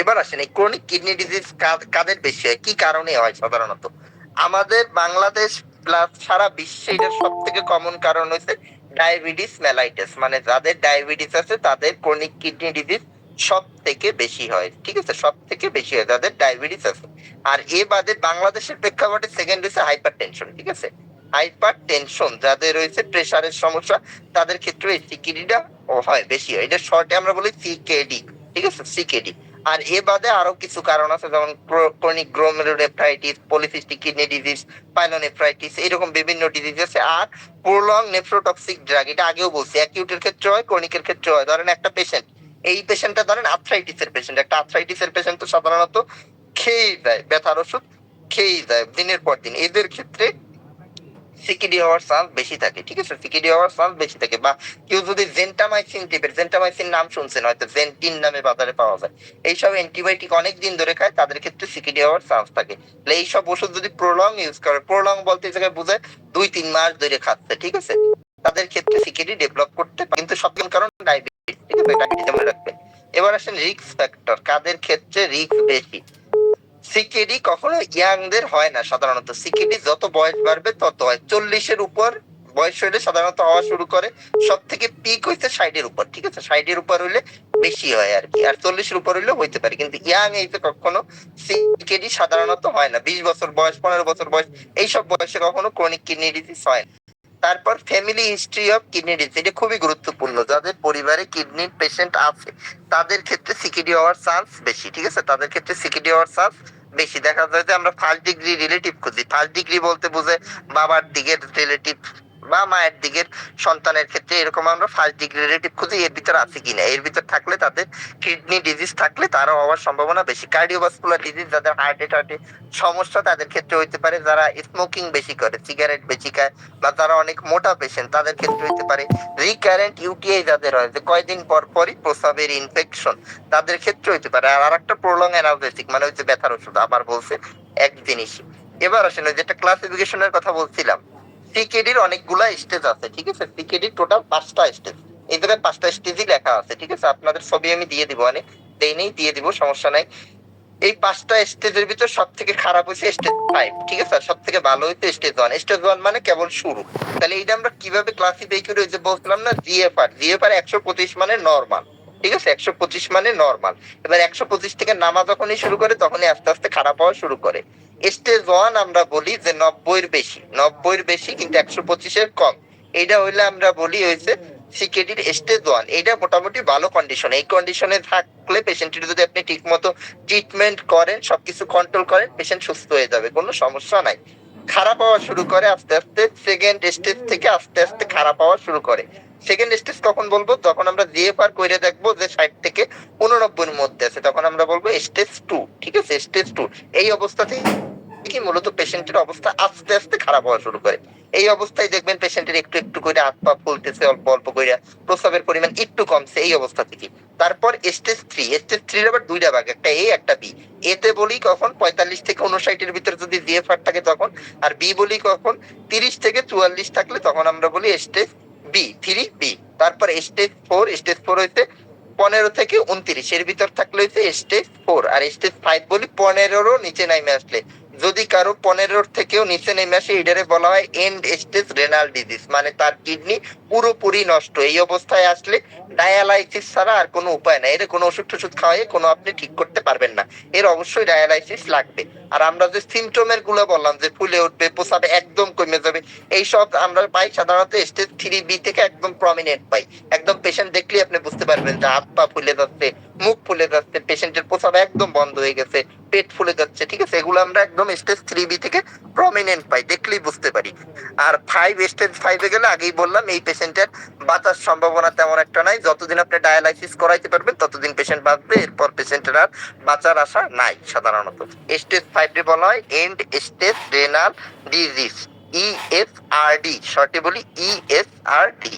এবার আসেন, এই ক্রনিক কিডনি ডিজিজ কাদের বেশি হয়, কি কারণে হয় সাধারণত? আমাদের বাংলাদেশ প্লাস সারা বিশ্বে এটার সব থেকে কমন কারণ হচ্ছে ডায়াবেটিস মেলাইটাস, মানে যাদের ডায়াবেটিস আছে তাদের ক্রনিক কিডনি ডিজিজ সব থেকে বেশি হয়, ঠিক আছে, সব থেকে বেশি হয় যাদের ডায়াবেটিস আছে। আর এ বাদে বাংলাদেশের প্রেক্ষাপটে সেকেন্ড হচ্ছে হাইপার টেনশন, ঠিক আছে, হাইপার টেনশন যাদের রয়েছে, প্রেসারের সমস্যা, তাদের ক্ষেত্রে এই সিকিডিটা হয় বেশি হয়, এটা শর্টে আমরা বলি সিকেডি, ঠিক আছে, সিকেডি। আর এ বাদে আরো কিছু কারণ আছে, যেমন chronic glomerulonephritis, polycystic kidney disease, pyelonephritis, এরকম বিভিন্ন ডিজিজ আছে। আর প্রলং নেফ্রোটক্সিক ড্রাগ, এটা আগেও বলছি, অ্যাকিউটের ক্ষেত্রে হয়, ক্রনিকের ক্ষেত্রে হয়। ধরেন একটা পেশেন্ট, এই পেশেন্টটা ধরেন আর্থ্রাইটিসের পেশেন্ট, একটা আর্থ্রাইটিসের পেশেন্ট তো সাধারণত খেয়েই যায়, ব্যথার ওষুধ খেয়েই যায় দিনের পর দিন। এদের ক্ষেত্রে সিকিডি হওয়ার চান্স বেশি থাকে, ঠিক আছে, সিকিডি হওয়ার চান্স বেশি থাকে। বা কেউ যদি জেন্টামাইসিন টিপের, জেন্টামাইসিন নাম শুনছেন হয়তো, জেন্টিন নামে বাজারে পাওয়া যায়, এইসব অ্যান্টিবায়োটিক অনেক দিন ধরে খায়, তাদের ক্ষেত্রে সিকিডি হওয়ার চান্স থাকে। তাহলে এইসব ওষুধ যদি প্রলং ইউজ করে, প্রলং বলতে এই জায়গায় বোঝায় 2-3 মাস ধরে খাচ্ছে, ঠিক আছে, তাদের ক্ষেত্রে সিকিডি ডেভেলপ করতে পারে। কিন্তু সব কারণ ডায়াবেটিস, ঠিক আছে, ডায়াবেটিস মনে রাখবেন। এবার আসেন রিস্ক ফ্যাক্টর, কাদের ক্ষেত্রে রিস্ক বেশি। সিকেডি কখনো ইয়াংদের হয় না সাধারণত, সিকেডি যত বয়স বাড়বে তত হয়। 40-এর উপর বয়স হইলে সাধারণত হওয়া শুরু করে, সব থেকে পিক হইছে 60-এর উপর, ঠিক আছে, 60-এর উপর হইলে বেশি হয় আর কি, আর 40-এর উপর হইলে হইতে পারে, কিন্তু ইয়াং এজে কখনো সিকেডি সাধারণত হয় না। 20 বছর বয়স, 15 বছর বয়স, এইসব বয়সে কখনো ক্রনিক কিডনি ডিজিজ হয় না। তারপর family history of kidney disease, এটা খুবই গুরুত্বপূর্ণ। যাদের পরিবারে কিডনির পেশেন্ট আছে তাদের ক্ষেত্রে সিকিডি হওয়ার চান্স বেশি, ঠিক আছে, তাদের ক্ষেত্রে সিকিডি হওয়ার চান্স বেশি। দেখা যায় যে আমরা ফার্স্ট ডিগ্রি রিলেটিভ খুঁজি, ফার্স্ট ডিগ্রি বলতে বোঝে বাবার দিকের রিলেটিভ বা মায়ের দিকের সন্তানের ক্ষেত্রে, এরকম আমরা ফার্স্ট ডিগ্রি রিলেটিভ খুঁজি, এর ভিতর আছে কিনা, এর ভিতর থাকলে তাদের কিডনি ডিজিজ থাকলে তারও হওয়ার সম্ভাবনা বেশি। কার্ডিওভাস্কুলার ডিজিজ, যাদের হার্টে সমস্যা তাদের ক্ষেত্রে হইতে পারে, যারা স্মোকিং বেশি করে, সিগারেট বেশি খায়, বা যারা অনেক মোটা পেশেন্ট তাদের ক্ষেত্রে হইতে পারে। রিকারেন্ট ইউটিআই যাদের হয়, যে কয়দিন পর পরই প্রস্রাবের ইনফেকশন, তাদের ক্ষেত্রে হইতে পারে। আর একটা প্রলং অ্যানালজেসিক, মানে হচ্ছে ব্যথার ওষুধ, আবার বলছে এক জিনিস। এবার আসেন ওই যেটা ক্লাসিফিকেশনের কথা বলছিলাম, সিকেডির অনেকগুলা স্টেজ আছে, ঠিক আছে, সিকেডির টোটাল 5টা স্টেজ, এই জায়গায় 5টা স্টেজই লেখা আছে, ঠিক আছে, আপনাদের ছবি আমি দিয়ে দিব, মানে দেই নেই, দিয়ে দিব, সমস্যা নাই। এই 5টা স্টেজের ভিতর সব থেকে খারাপ হয়েছে স্টেজ 5, ঠিক আছে, সব থেকে ভালো হয়েছে স্টেজ 1। স্টেজ 1 মানে কেবল শুরু। তাহলে এইটা আমরা কিভাবে ক্লাসিফাই করি, ওই যে বলছিলাম না, জিএফআর, জিএফআর 125 মানে নরমাল, ঠিক আছে, 125 মানে নরমাল। এবার 125 থেকে নামা যখনই শুরু করে তখনই আস্তে আস্তে খারাপ হওয়া শুরু করে। স্টেজ 1 আমরা বলি যে 90-এর বেশি, 90-এর বেশি কিন্তু 125-এর কম, এইটা হইলে আমরা বলি হয়েছে সিকেডির স্টেজ 1। এইটা মোটামুটি ভালো কন্ডিশন। এই কন্ডিশনে থাকলে পেশেন্টের যদি আপনি ঠিক মতো ট্রিটমেন্ট করেন, সবকিছু কন্ট্রোল করেন, পেশেন্ট সুস্থ হয়ে যাবে, কোনো সমস্যা নাই। খারাপ হওয়া শুরু করে আস্তে আস্তে, সেকেন্ড স্টেজ থেকে আস্তে আস্তে খারাপ হওয়া শুরু করে। সেকেন্ড স্টেজ কখন বলবো, যখন আমরা জিএফআর করে দেখবো যে 60 থেকে 89-এর মধ্যে আছে, তখন আমরা বলবো স্টেজ 2, ঠিক আছে, স্টেজ 2। এই অবস্থা থেকে মূলত পেশেন্টের অবস্থা আস্তে আস্তে খারাপ হওয়া শুরু করে। এই অবস্থায় দেখবেন পেশেন্টের একটু একটু করে হাত পা ফুলতেছে, অল্প অল্প করে প্রস্রাবের পরিমাণ একটু কমছে, এই অবস্থা থেকে। তারপর স্টেজ 3, স্টেজ 3 আবার দুইটা ভাগ, একটা এ একটা বি। এতে বলি কখন 45 থেকে 59-এর ভিতর যদি জিএফআর থাকে তখন, আর বি বলি কখন 30 থেকে 44 থাকলে তখন আমরা বলি স্টেজ বি, 3 বি। তারপর স্টেজ 4, স্টেজ 4 হইতে 15 থেকে 29 এর ভিতর থাকলে হচ্ছে স্টেজ 4। আর স্টেজ 5 বলি 15-রও নিচে নামে আসলে, যদি কারো 15-র থেকেও নিচে নেমে আসে, এটারে বলা হয় এন্ড স্টেজ রেনাল ডিজিজ, মানে তার কিডনি পুরোপুরি নষ্ট। এই অবস্থায় আসলে ডায়ালাইসিস ছাড়া আর কোনো উপায় নাই, এর কোনো ওষুধ টষুধ খাওয়াই কোনো আপনি ঠিক করতে পারবেন না, এর অবশ্যই ডায়ালাইসিস লাগবে। আর আমরা যে সিমটমের গুলো বললাম, যে ফুলে উঠবে, প্রস্রাব একদম কমে যাবে, এইসব আমরা পাই সাধারণত স্টেজ 3 বি থেকে একদম প্রমিনেন্ট পাই। একদম পেশেন্ট দেখলে আপনি বুঝতে পারবেন যে হাত পা ফুলে যাচ্ছে, মুখ ফুলে যাচ্ছে, পেশেন্টের প্রস্রাব একদম বন্ধ হয়ে গেছে, পেট ফুলে যাচ্ছে, ঠিক আছে, এগুলো আমরা একদম স্টেজ 3 বি থেকে প্রমিনেন্ট পাই, দেখলেই বুঝতে পারি। আর 5, স্টেজ 5-এ গেলে আগেই বললাম এই পেশেন্টের বাঁচার সম্ভাবনা তেমন একটা নাই, যতদিন আপনি ডায়ালাইসিস করাইতে পারবেন ততদিন পেশেন্ট বাঁচবে, এরপর পেশেন্টের আর বাঁচার আশা নাই সাধারণত। স্টেজ 5 বলা হয় এন্ড স্টেজ রেনাল ডিজিজ, ইএসআরডি, শর্টে বলি ইএসআরডি।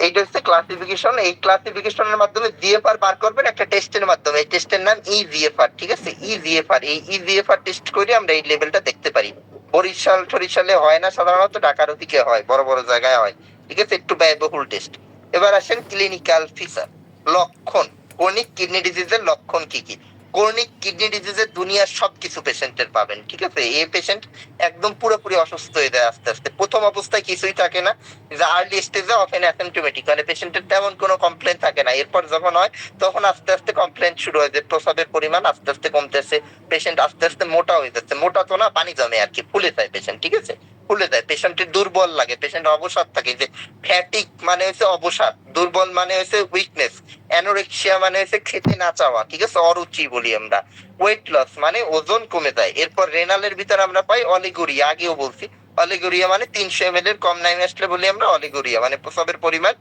এইটা হচ্ছে ক্লাসিফিকেশন। এই ক্লাসিফিকেশনের মাধ্যমে জিএফআর বার করবেন একটা টেস্টের মাধ্যমে, এই টেস্টের নাম ইজিএফআর, ঠিক আছে, ইজিএফআর। এই ইজিএফআর টেস্ট করে আমরা এই লেভেলটা দেখতে পারি। বরিশালে হয় না সাধারণত, ঢাকার ওদিকে হয়, বড় বড় জায়গায় হয়, ঠিক আছে, একটু ব্যয়বহুল টেস্ট। এবার আসেন ক্লিনিক্যাল ফিচার, লক্ষণ। ক্রনিক কিডনি ডিজিজের লক্ষণ কি কি? ক্রনিক কিডনি ডিজিজের দুনিয়ার সবকিছু পেশেন্টের পাবেন, ঠিক আছে, এই পেশেন্ট একদম পুরোপুরি অসুস্থ হয়ে যায় আস্তে আস্তে। প্রথম অবস্থায় কিছুই থাকে না, যে আর্লি স্টেজে অফেন অ্যাসিম্পটোমেটিক, মানে পেশেন্টের তেমন কোনো কমপ্লেন থাকে না। এরপর যখন হয় তখন আস্তে আস্তে কমপ্লেন শুরু হয়, যে প্রস্রাবের পরিমাণ আস্তে আস্তে কমতেছে, পেশেন্ট আস্তে আস্তে মোটা হয়ে যাচ্ছে, মোটা তো না, পানি জমে আর কি, ফুলে যায় পেশেন্ট, ঠিক আছে, ফুলে যায়, পেশেন্টের দুর্বল লাগে, পেশেন্ট অবসাদ থাকে, যে ফ্যাটিক মানে হচ্ছে অবসাদ, দুর্বল মানে হচ্ছে উইকনেস, অ্যানোরেক্সিয়া মানে হচ্ছে খেতে না চাওয়া, ঠিক আছে, অরুচি বলি আমরা, ওয়েট লস মানে ওজন কমে যায়। এরপর রেনালের ভিতর আমরা পাই অলিগুরিয়া, আগেও বলছি, অলিগুরিয়া মানে 300 ml এর কম নামে আসলে বলি আমরা অলিগুরিয়া, মানে প্রস্রাবের পরিমাণ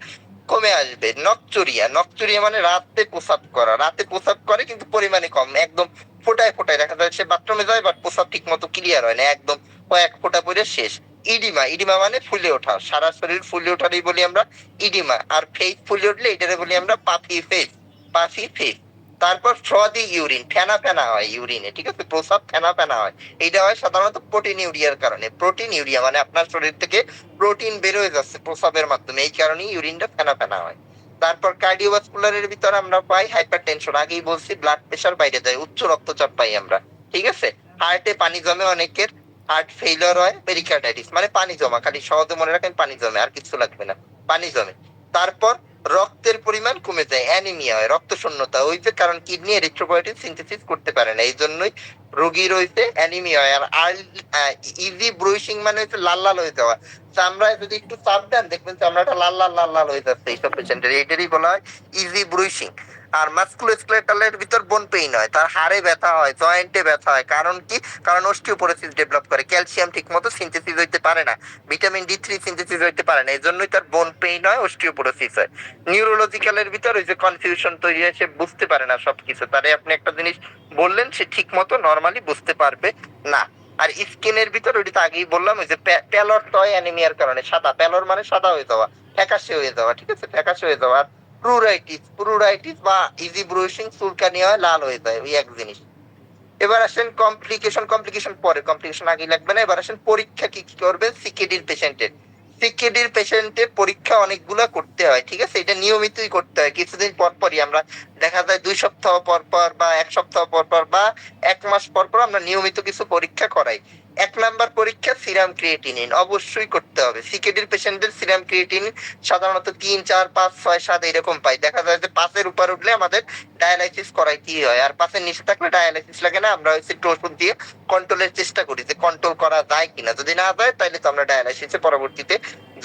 কমে আসবে। নকচুরিয়া, নকচুরিয়া মানে রাতে প্রস্রাব করা, রাতে প্রস্রাব করে কিন্তু পরিমাণে কম, একদম ফোটায় ফোটায়, দেখা যায় সে বাথরুমে যায় বাট প্রস্রাব ঠিক মতো ক্লিয়ার হয় না, একদম কয়েক ফোঁটা পরে শেষ। ইডিমা, ইডিমা মানে ফুলে ওঠা, সারা শরীর ফুলে ওঠারই বলি আমরা ইডিমা। আর ফেস ফুলে উঠলে এটারে বলি আমরা পাফি ফেস, পাফি ফেস। তারপর ফ্রদি ইউরিন, ফেনা ফেনা হয় ইউরিনে, ঠিক আছে, প্রস্রাব ফেনা ফেনা হয়। এটা হয় সাধারণত প্রোটিন ইউরিয়ার কারণে। প্রোটিন ইউরিয়া মানে আপনার শরীর থেকে প্রোটিন বের হয়ে যাচ্ছে প্রস্রাবের মাধ্যমে, এই কারণেই ইউরিনটা ফেনা ফেনা হয়। তারপর কার্ডিওভাস্কুলারের ভিতর আমরা পাই হাইপার টেনশন, আগেই বলছি ব্লাড প্রেশার বাইরে যায়, উচ্চ রক্তচাপ পাই আমরা, ঠিক আছে। হার্টে পানি জমে অনেকের, হার্ট ফেইলিওর হয়, পেরিকার্ডাইটিস মানে পানি জমা, খালি সহজে মনে রাখেন পানি জমে, আর কিছু লাগবে না, পানি জমে। তারপর রক্তের পরিমাণ কমে যায়, অ্যানিমিয়া হয়, রক্ত শূন্যতা হইছে, কারণ কিডনি এরিথ্রোপয়েটিন সিনথেসিস করতে পারে না, এই জন্যই রোগীর হইছে অ্যানিমিয়া হয়। আর ইজি ব্রুইশিং মানে হচ্ছে লাল লাল হয়ে যাওয়া, চামড়ায় যদি একটু চাপ দেন দেখবেন চামড়াটা লাল লাল লাল লাল হয়ে যাচ্ছে এইসব পেশেন্টের, এইটারই বলা হয় ইজি ব্রুইশিং। আর মাস্কুলোস্কেলেটালের ভিতর বোন পেইন হয়, তার হাড়ে ব্যথা হয়, জয়েন্টে ব্যথা হয়, কারণ কি, কারণ অস্টিওপোরোসিস ডেভেলপ করে, ক্যালসিয়াম ঠিক মতো সিনথেসিস হইতে পারে না, ভিটামিন ডি3 সিনথেসিস হইতে পারে না, এই জন্যই তার বোন পেইন হয়, অস্টিওপোরোসিস হয়। নিউরোলজিক্যালের ভিতর ওই যে কনফিউশন তৈরি হয়, সে বুঝতে পারে না সবকিছু, তারে আপনি একটা জিনিস বললেন সে ঠিক মতো নর্মালি বুঝতে পারবে না। আর স্কিনের ভিতর ওইটা তো আগেই বললাম, ওই যে প্যালর হয় অ্যানিমিয়ার কারণে, সাদা প্যালর মানে সাদা হয়ে যাওয়া, ফ্যাকাশে হয়ে যাওয়া, ঠিক আছে, ফ্যাকাশে হয়ে যাওয়া। আর প্রুরাইটিস, প্রুরাইটিস বা ইজি ব্রুশিং, চুলকানি হয়, লাল হয়ে যায়, ওই এক জিনিস। এবার আসেন কমপ্লিকেশন, কমপ্লিকেশন পরে, কমপ্লিকেশন আগেই লাগবে না। এবার আসেন পরীক্ষা কি কি করবে সিকেডির পেশেন্টের। সিকেডির পেশেন্টের পরীক্ষা অনেকগুলো করতে হয়, ঠিক আছে, এটা নিয়মিতই করতে হয়, কিছুদিন পর পরই আমরা, দেখা যায় 2 সপ্তাহ পর পর বা 1 সপ্তাহ পর পর বা 1 মাস পর পর আমরা নিয়মিত কিছু পরীক্ষা করাই। 1 নাম্বার পরীক্ষা সিরাম ক্রিয়েটিনিন অবশ্যই করতে হবে। সিকেডির পেশেন্টের সিরাম ক্রিয়েটিনিন সাধারণত 3, 4, 5, 6, 7 এরকম পাই, দেখা যায় যে 5-এর উপর উঠলে আমাদের ডায়ালাইসিস করাইতেই হয়, আর 5-এর নিচে থাকলে ডায়ালাইসিস লাগে না, আমরা হচ্ছে একটু ওষুধ দিয়ে কন্ট্রোলের চেষ্টা করি, যে কন্ট্রোল করা যায় কিনা, যদি না যায় তাহলে তো আমরা ডায়ালাইসিসে পরবর্তীতে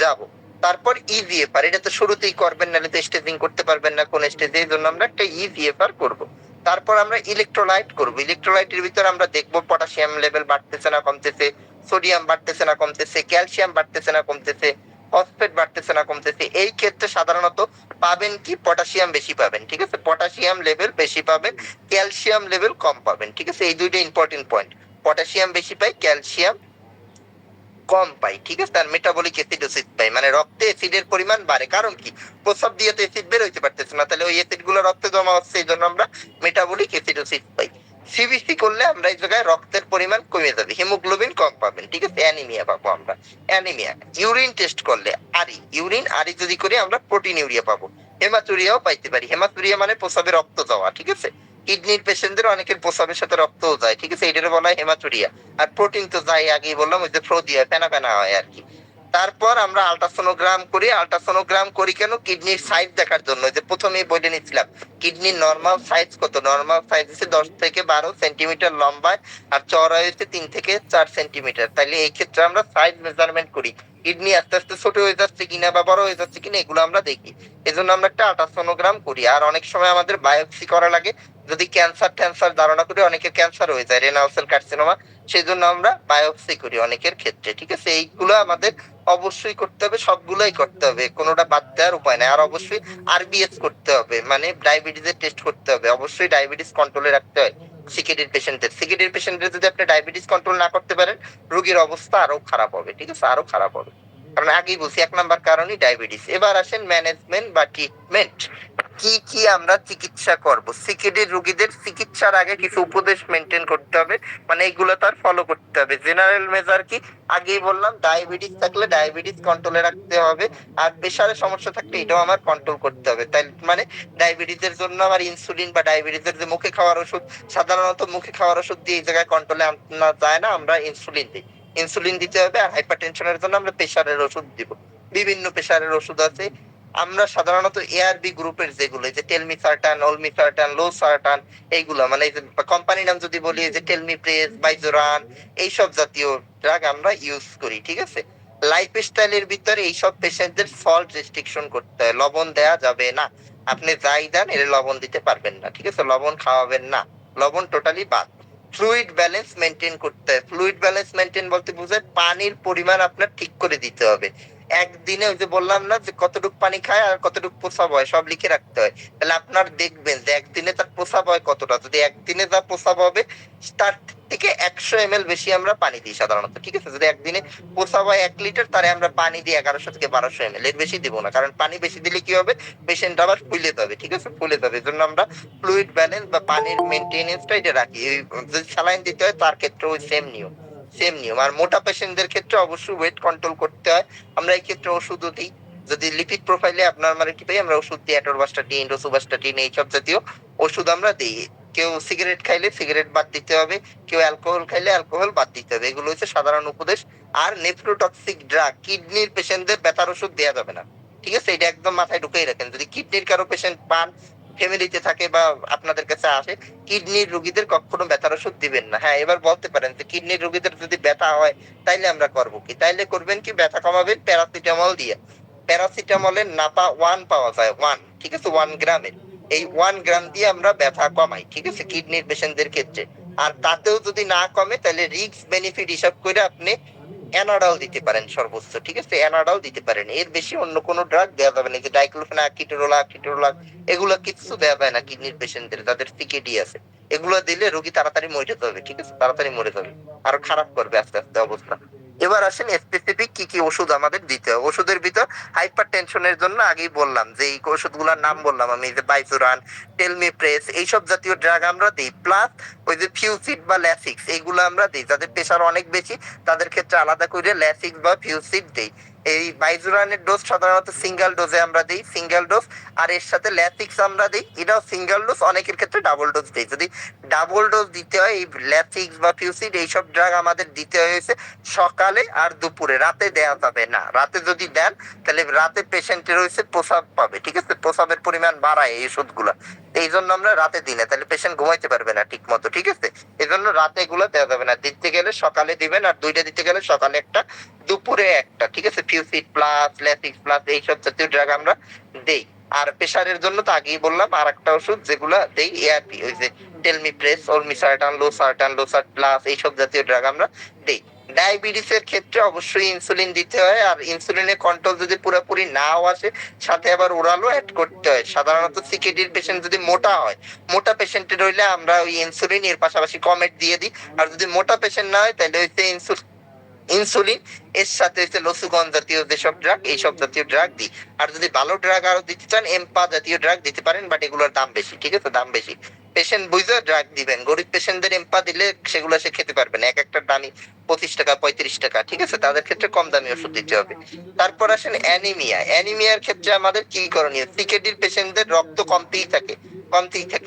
যাব। তারপর ইজিএফআর, এটা তো শুরুতেই করবেন, নাহলে তো স্টেজিং করতে পারবেন না কোন স্টেজে, এই জন্য আমরা একটা ইজিএফআর করব। তারপর আমরা ইলেকট্রোলাইট করব। ইলেকট্রোলাইটের ভিতরে আমরা দেখবো পটাশিয়াম লেভেল বাড়তেছে না কমতেছে, সোডিয়াম বাড়তেছে না কমতেছে, ক্যালসিয়াম বাড়তেছে না কমতেছে, ফসফেট বাড়তেছে না কমতেছে। এই ক্ষেত্রে সাধারণত পাবেন কি, পটাশিয়াম বেশি পাবেন, ঠিক আছে, পটাশিয়াম লেভেল বেশি পাবেন, ক্যালসিয়াম লেভেল কম পাবেন, ঠিক আছে, এই দুইটা ইম্পর্টেন্ট পয়েন্ট। পটাশিয়াম বেশি পাই, ক্যালসিয়াম কম পাই, ঠিক আছে। আর মেটাবলিক অ্যাসিডোসিস পাই, মানে রক্তে অ্যাসিডের পরিমাণ বাড়ে, কারণ কি, প্রস্রাব দিয়ে তো অ্যাসিড বের হইতে পারতেছে না, তাহলে ওই অ্যাসিড গুলো রক্তে জমা হচ্ছে, এই জন্য আমরা মেটাবলিক অ্যাসিডোসিস পাই। সিবিসি করলে আমরা এই জায়গায় রক্তের পরিমাণ কমে যাবে, হিমোগ্লোবিন কম পাবেন, ঠিক আছে, অ্যানিমিয়া পাবো আমরা, অ্যানিমিয়া। ইউরিন টেস্ট করলে ইউরিন যদি করি আমরা প্রোটিন ইউরিয়া পাবো, হেমাচুরিয়াও পাইতে পারি। হেমাচুরিয়া মানে প্রস্রাবে রক্ত যাওয়া, ঠিক আছে, কিডনির পেশেন্টদের অনেকের প্রস্রাবের সাথে রক্তও যায়, ঠিক আছে, এটার বলা হয় হেমাচুরিয়া। আর প্রোটিন তো যাই, আগেই বললাম ওই যে ফ্রোদিয়া, ফেনা ফেনা হয় আর কি। তারপর আমরা আল্ট্রাসোনোগ্রাম করি। আল্ট্রাসোনোগ্রাম করি কেন, কিডনির সাইজ দেখার জন্য, যে প্রথমেই বলে নিচ্ছিলাম কিডনির নর্মাল সাইজ কত, নর্মাল সাইজ হচ্ছে 10 থেকে 12 সেন্টিমিটার লম্বায়, আর চওড়ায় হচ্ছে 3 থেকে 4 সেন্টিমিটার। তাইলে এই ক্ষেত্রে আমরা সাইজ মেজারমেন্ট করি, কিডনি আস্তে আস্তে ছোট হয়ে যাচ্ছে কিনা বা বড় হয়ে যাচ্ছে কিনা, এগুলো আমরা দেখি, এজন্য আমরা একটা আল্ট্রাসোনোগ্রাম করি। আর অনেক সময় আমাদের বায়োপসি করা লাগে, যদি ক্যান্সার ধারণা করি, অনেকের ক্যান্সার হয়ে যায়, রেনাল সেল কার্সিনোমা, সেই জন্য আমরা বায়োপসি করি অনেকের ক্ষেত্রে, ঠিক আছে। এইগুলো আমাদের অবশ্যই করতে হবে, সবগুলোই করতে হবে, কোনোটা বাদ দেওয়ার উপায় নাই। আর অবশ্যই আরবিএস করতে হবে, মানে ডায়াবেটিসের টেস্ট করতে হবে, অবশ্যই ডায়াবেটিস কন্ট্রোলে রাখতে হয় সিকিডির পেশেন্টের যদি আপনি ডায়াবেটিস কন্ট্রোল না করতে পারেন, রোগীর অবস্থা আরো খারাপ হবে, ঠিক আছে, আরো খারাপ হবে, কারণ আগেই বলছি 1 নাম্বার কারণই ডায়াবেটিস। এবার আসেন ম্যানেজমেন্ট বা ট্রিটমেন্ট, কি কি আমরা চিকিৎসা করব। সিকেডির রোগীদের চিকিৎসার আগে কিছু উপদেশ মেনটেন করতে হবে, মানে এইগুলো তার ফলো করতে হবে। জেনারেল মেজার কি, আগেই বললাম, ডায়াবেটিস থাকলে ডায়াবেটিস কন্ট্রোলে রাখতে হবে, আর প্রেশারের সমস্যা থাকলে এটাও আমার কন্ট্রোল করতে হবে। তাই মানে ডায়াবেটিসের জন্য আমার ইনসুলিন বা ডায়াবেটিসের যে মুখে খাওয়ার ওষুধ, সাধারণত মুখে খাওয়ার ওষুধ দিয়ে এই জায়গায় কন্ট্রোলে আনা যায় না, আমরা ইনসুলিন দিই, ইনসুলিন দিতে হবে। আর হাইপারটেনশনের জন্য আমরা প্রেশারের ওষুধ দিব, বিভিন্ন প্রেশারের ওষুধ আছে। আমরা সাধারণত এআরবি গ্রুপের যেগুলো, যে টেলমিসার্টান, অলমিসার্টান, লোসার্টান, এইগুলো মানে কোম্পানির নাম যদি বলি, যে টেলমিপ্রেস, বাইজোরান, এইসব জাতীয় ড্রাগ আমরা ইউজ করি, ঠিক আছে। লাইফ স্টাইলের ভিতরে এইসব পেশেন্টদের সল্ট রেস্ট্রিকশন করতে হয়, লবণ দেয়া যাবে না, আপনি যাই দেন এর লবণ দিতে পারবেন না, ঠিক আছে, লবণ খাওয়াবেন না, লবণ টোটালি বাদ। ফ্লুইড ব্যালেন্স মেনটেন করতে হয়। ফ্লুইড ব্যালেন্স মেনটেন বলতে বোঝায় পানির পরিমাণ আপনার ঠিক করে দিতে হবে। একদিনে ওই যে বললাম না যে কতটুকু পানি খায় আর কতটুকু প্রস্রাব হয় সব লিখে রাখতে হয়। তাহলে আপনার দেখবেন যে একদিনে তার প্রস্রাব হয় কতটা, যদি একদিনে যা প্রস্রাব হবে তার থেকে 100 ml বেশি আমরা পানি দিই সাধারণত, ঠিক আছে? যদি একদিনে প্রস্রাব হয় 1 লিটার, তারে আমরা পানি দিই 1100 থেকে 1200 ml, এর বেশি দিব না, কারণ পানি বেশি দিলে কি হবে, পেশেন্ট আবার ফুলে যাবে, ঠিক আছে? ফুলে যাবে, এই জন্য আমরা ফ্লুইড ব্যালেন্স বা পানির মেনটেনেন্সটা এটা রাখি। যদি স্যালাইন দিতে হয় তার ক্ষেত্রে ওই সেম নিয়ম। আর মোটা পেশেন্টদের ক্ষেত্রে অবশ্যই ওয়েট কন্ট্রোল করতে হয়, আমরা এই ক্ষেত্রে ওষুধও দিই। যদি লিপিড প্রোফাইলে আপনার মানে কি পাই, আমরা ওষুধ দিই, অ্যাটোরবাস্টাটিন, রোসুবাস্টাটিন, এইসব জাতীয় ওষুধ আমরা দিই। কেউ সিগারেট খাইলে সিগারেট বাদ দিতে হবে, কেউ অ্যালকোহল খাইলে অ্যালকোহল বাদ দিতে হবে, এগুলো হচ্ছে সাধারণ উপদেশ। আর নেফ্রোটক্সিক ড্রাগ, কিডনির পেশেন্টদের ব্যথার ওষুধ দেওয়া যাবে না, ঠিক আছে? এটা একদম মাথায় ঢুকেই রাখেন। যদি কিডনির কারো পেশেন্ট পান, ফ্যামিলিতে থাকে বা আপনাদের কাছে আসে, কিডনির রোগীদের কখনো ব্যথার ওষুধ দিবেন না। হ্যাঁ, এবার বলতে পারেন যে কিডনির রোগীদের যদি ব্যথা হয় তাইলে আমরা করবো কি? তাইলে করবেন কি, ব্যথা কমাবেন প্যারাসিটামল দিয়ে। প্যারাসিটামলের নাপা 1 পাওয়া যায়, 1, ঠিক আছে, 1 গ্রামের। এই 1 গ্রাম দিয়ে আমরা ব্যথা কমাই, ঠিক আছে, কিডনির পেশেন্টদের ক্ষেত্রে। আর তাতেও যদি না কমে, তাহলে রিস্ক বেনিফিট হিসাব করে আপনি অ্যানাডাল দিতে পারেন সর্বোচ্চ, ঠিক আছে? অ্যানাডাল দিতে পারেন, এর বেশি অন্য কোনো ড্রাগ দেওয়া যাবে না। যে ডাইক্লোফেনাক, কিটোরোলাক, এগুলো কিছু দেওয়া যায় না কিডনির পেশেন্টদের যাদের সিকেডি আছে। এগুলো দিলে রোগী তাড়াতাড়ি মরে যাবে, ঠিক আছে? তাড়াতাড়ি মরে যাবে, আরো খারাপ করবে আস্তে আস্তে অবস্থা। এবার আসেন স্পেসিফিক কি কি ওষুধ আমাদের দিতে হবে। ওষুধের ভিতর হাইপার টেনশনের জন্য আগেই বললাম যে এই ওষুধগুলোর নাম বললাম আমি, যে বাইজুরান, টেলমিপ্রেস, এইসব জাতীয় ড্রাগ আমরা দিই। প্লাস ওই যে ফিউসিড বা ল্যাসিক্স, এইগুলো আমরা দিই। যাদের প্রেশার অনেক বেশি তাদের ক্ষেত্রে আলাদা করে ল্যাসিক্স বা ফিউসিড দিই। এই বাইজুরানের ডোজ সাধারণত সিঙ্গেল ডোজে আমরা দিই, সিঙ্গেল ডোজ। আর এর সাথে ল্যাসিক্স আমরা দিই, এটাও সিঙ্গেল ডোজ, অনেকের ক্ষেত্রে ডাবল ডোজ দিই। যদি ডাবল ডোজ দিতে হয়, এই ল্যাসিক্স বা ফিউসিড এইসব ড্রাগ আমাদের দিতে হয়েছে সকালে আর দুপুরে, রাতে দেওয়া যাবে না। রাতে যদি দেন তাহলে রাতে পেশেন্টের হয়েছে প্রস্রাব পাবে, ঠিক আছে? প্রস্রাবের পরিমাণ বাড়ায় এই ওষুধগুলা, এই জন্য আমরা রাতে দিই না, তাহলে পেশেন্ট ঘুমাইতে পারবে না ঠিক মতো, ঠিক আছে? এই জন্য রাতে এগুলো দেওয়া যাবে না। দিতে গেলে সকালে দিবেন, আর দুইটা দিতে গেলে সকালে একটা, দুপুরে একটা, ঠিক আছে? ফিউসিড প্লাস, ল্যাসিক্স প্লাস, এইসব জাতীয় ড্রাগ আমরা দেই। আর প্রেসারের জন্য তো আগেই বললাম আর একটা ওষুধ যেগুলা দেই, এআরপি, ওই যে টেলমিপ্রেস, অলমিসার্টান, লোসার্টান প্লাস, এইসব জাতীয় ড্রাগ আমরা দেই। ডায়াবেটিসের ক্ষেত্রে অবশ্যই ইনসুলিন দিতে হয়, আর ইনসুলিনের কন্ট্রোল যদি পুরোপুরি নাও আসে, সাথে আবার ওরালও অ্যাড করতে হয়। সাধারণত সিকেডির পেশেন্ট যদি মোটা হয়, মোটা পেশেন্টের হইলে আমরা ওই ইনসুলিন এর পাশাপাশি কমেট দিয়ে দিই। আর যদি মোটা পেশেন্ট না হয় তাহলে হচ্ছে ইনসুলিন এর সাথে হচ্ছে লসুগন জাতীয় যেসব ড্রাগ, এইসব জাতীয় ড্রাগ দিই। আর যদি ভালো ড্রাগ আরো দিতে চান, এম্পা জাতীয় ড্রাগ দিতে পারেন, বাট এগুলোর দাম বেশি, ঠিক আছে? দাম বেশি, পেশেন্ট বুঝে ড্রাগ দিবেন। গরিব পেশেন্টদের এম্পা দিলে সেগুলো সে খেতে পারবে না, এক একটা দামি 25 টাকা 35 টাকা, ঠিক আছে? তাদের ক্ষেত্রে কম দামি ওষুধ দিতে হবে। তারপর আসেন অ্যানিমিয়া। অ্যানিমিয়ার ক্ষেত্রে আমাদের কি করণীয়? সিকেডির পেশেন্টদের রক্ত কমতেই থাকে,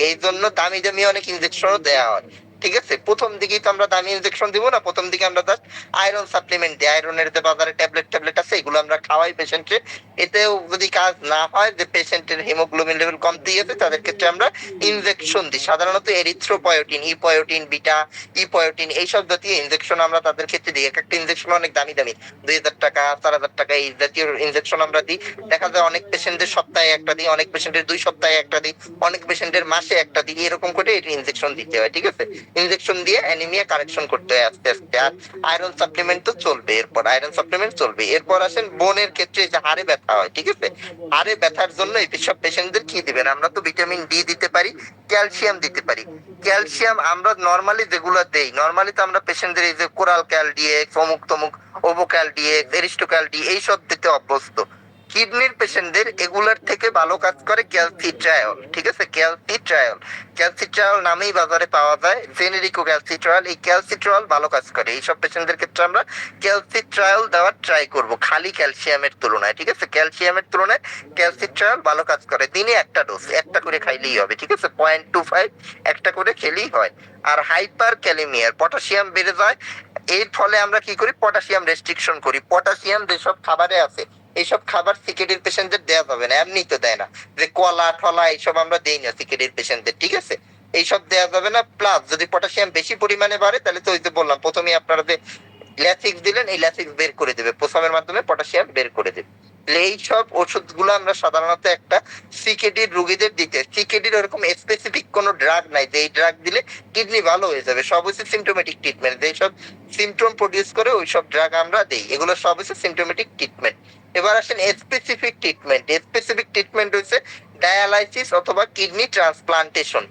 এই জন্য দামি দামি অনেক ইনজেকশনও দেওয়া হয়, ঠিক আছে? প্রথম দিকেই তো আমরা দামি ইনজেকশন দিব না, প্রথম দিকে আমরা জাস্ট আয়রন সাপ্লিমেন্ট দিই। আয়রনের যে বাজারে ট্যাবলেট আছে, এগুলো আমরা খাওয়াই পেশেন্টকে। এতেও যদি কাজ না হয়, যে পেশেন্টের হিমোগ্লোবিন লেভেল কমতেই আছে, তাদের ক্ষেত্রে আমরা ইনজেকশন দিই। সাধারণত এরিথ্রোপয়োটিন, ইপয়োটিন, বিটা ইপয়োটিন, এইসব জাতীয় ইনজেকশন আমরা তাদের ক্ষেত্রে দিই। এক একটা ইনজেকশন অনেক দামি দামি, 2000 টাকা 4000 টাকা, এই জাতীয় ইনজেকশন আমরা দিই। দেখা যায় অনেক পেশেন্টের সপ্তাহে একটা দিই, অনেক পেশেন্টের 2 সপ্তাহে একটা দিই, অনেক পেশেন্টের মাসে একটা দিই, এরকম করে ইনজেকশন দিতে হয়, ঠিক আছে? ইনজেকশন দিয়ে অ্যানিমিয়া কারেকশন করতে হয় আস্তে আস্তে। আর আয়রন সাপ্লিমেন্ট তো চলবে, এরপর আয়রন সাপ্লিমেন্ট চলবে। এরপর আসেন বোনের ক্ষেত্রে, যে হাড়ে ব্যথা হয়, ঠিক আছে? হাড়ে ব্যথার জন্য এইসব পেশেন্টদের কি দিবেন? আমরা তো ভিটামিন ডি দিতে পারি, ক্যালসিয়াম দিতে পারি। ক্যালসিয়াম আমরা নরমালি যেগুলো দেই, নরমালি তো আমরা পেশেন্টদের এই যে কোরাল ক্যাল ডিএক্স, অমুক তমুক, ওভোক্যাল ডিএক্স, এরিস্টোক্যাল ডি, এইসব দিতে অভ্যস্ত। কিডনির পেশেন্টদের এগুলার থেকে ভালো কাজ করে ক্যালসিট্রায়ল, ঠিক আছে? ক্যালসিট্রায়ল নামেই বাজারে পাওয়া যায়, জেনেরিকো ক্যালসিট্রায়ল। এই ক্যালসিট্রায়ল ভালো কাজ করে, এইসব পেশেন্টদের ক্ষেত্রে আমরা ক্যালসিট্রায়ল দেওয়ার ট্রাই করব খালি ক্যালসিয়ামের তুলনায়, ঠিক আছে? ক্যালসিয়ামের তুলনায় ক্যালসিট্রায়ল ভালো কাজ করে। দিনে একটা ডোজ, একটা করে খাইলেই হবে, ঠিক আছে? 0.25 একটা করে খেলেই হয়। আর হাইপার ক্যালিমিয়ার, পটাশিয়াম বেড়ে যায়, এর ফলে আমরা কি করি? পটাশিয়াম রেস্ট্রিকশন করি। পটাশিয়াম যেসব খাবারে আছে, এইসব খাবার সিকেডির পেশেন্টদের দেওয়া যাবে না, এমনি তো দেয় না, যে কলা ঠলা এইসব আমরা দেই না সিকেডির পেশেন্টদের, ঠিক আছে? এইসব দেওয়া যাবে না। প্লাস যদি পটাশিয়াম বেশি পরিমাণে বাড়ে, তাহলে তো ওই যে বললাম প্রথমেই, আপনারা যে ল্যাসিক্স দিলেন, এই ল্যাসিক্স বের করে দেবে, প্রস্রাবের মাধ্যমে পটাশিয়াম বের করে দেবে। এইসব ওষুধগুলো আমরা সাধারণত একটা সিকেডির রোগীদের দিতে, সিকেডির ওরকম স্পেসিফিক কোনো ড্রাগ নাই যে এই ড্রাগ দিলে কিডনি ভালো হয়ে যাবে, সব হচ্ছে সিমটোমেটিক ট্রিটমেন্ট, যেসব সিমটম প্রডিউস করে ওইসব ড্রাগ আমরা দেই, এগুলো সব হচ্ছে সিমটোমেটিক ট্রিটমেন্ট। এবার আসেন স্পেসিফিক ট্রিটমেন্ট। স্পেসিফিক ট্রিটমেন্ট হচ্ছে ডায়ালাইসিস অথবা কিডনি ট্রান্সপ্লান্টেশন।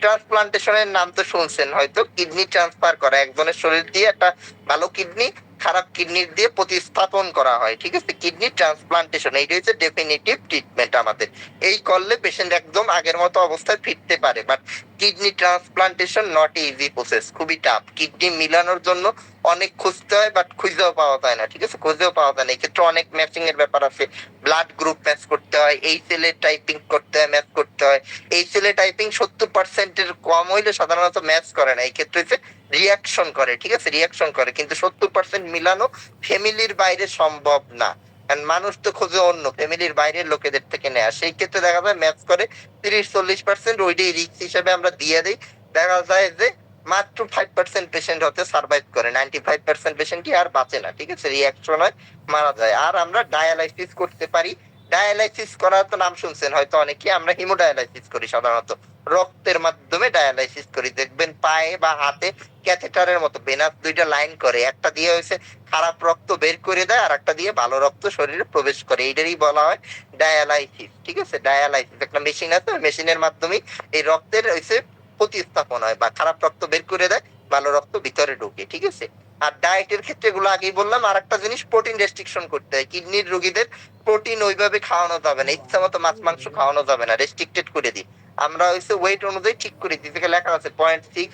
ট্রান্সপ্লান্টেশনের নাম তো শুনছেন হয়তো, কিডনি ট্রান্সফার করা, একজনের শরীর দিয়ে একটা ভালো কিডনি খারাপ কিডনি দিয়ে প্রতিস্থাপন করা হয়, ঠিক আছে, কিডনি ট্রান্সপ্লান্টেশন, এইটা হচ্ছে ডেফিনিটিভ ট্রিটমেন্ট আমাদের। এই করলে পেশেন্ট একদম আগের মতো অবস্থায় ফিরতে পারে। But kidney transplantation not easy process, খুবই টাফ। কিডনি মিলানোর জন্য অনেক খুঁজতে হয়, বাট খুঁজেও পাওয়া যায় না, ঠিক আছে, খুঁজেও পাওয়া যায় না। এক্ষেত্রে অনেক ম্যাচিং এর ব্যাপার আছে, ব্লাড গ্রুপ ম্যাচ করতে হয়, এই সেলের টাইপিং করতে হয়, ম্যাচ করতে হয়। এই সেলে টাইপিং 70%-এর কম হইলে সাধারণত ম্যাচ করে না, এই ক্ষেত্রে হচ্ছে রিয়াকশন করে, ঠিক আছে, রিয়াকশন করে, কিন্তু 70% মিলানো ফ্যামিলির বাইরে সম্ভব না, কারণ মানুষ তো খোঁজে অন্য ফ্যামিলির বাইরের লোকেদের থেকে নেয়া, সেই ক্ষেত্রে দেখা যায় ম্যাচ করে 30-40%, ওইটাই রিস্ক হিসেবে আমরা দিয়ে দিই। দেখা যায় যে মাত্র 5% পেশেন্ট হতে সার্ভাইভ করে, 95% পেশেন্টই আর বাঁচে না, ঠিক আছে, রিয়াকশন হয়, মারা যায়। আর আমরা ডায়ালাইসিস করতে পারি। ডায়ালাইসিস করার তো নাম শুনছেন হয়তো অনেকে, আমরা হিমোডায়ালাইসিস করি, সাধারণত রক্তের মাধ্যমে ডায়ালাইসিস করি। দেখবেন পায়ে বা হাতে ক্যাথেটারের মতো ভেনাস দুইটা লাইন করে, একটা দিয়ে হয়েছে খারাপ রক্ত বের করে দেয়, আর একটা দিয়ে ভালো রক্ত শরীরে প্রবেশ করে, এইটারই বলা হয় ডায়ালাইসিস, ঠিক আছে। ডায়ালাইসিস একটা মেশিন আছে, মেশিনের মাধ্যমে এই রক্তের হয়েছে প্রতিস্থাপন হয়, বা খারাপ রক্ত বের করে দেয়, ভালো রক্ত ভিতরে ঢুকে, ঠিক আছে। আর ডায়েটের ক্ষেত্রে গুলো আগেই বললাম। আর একটা জিনিস, প্রোটিন রেস্ট্রিকশন করতে হয়। কিডনির রোগীদের প্রোটিন ওইভাবে খাওয়ানো যাবে না, ইচ্ছা মতো মাছ মাংস খাওয়ানো যাবে না, রেস্ট্রিক্টেড করে দিই আমরা, হচ্ছে ওয়েট অনুযায়ী ঠিক করে দিই, যেখানে লেখা আছে 0.6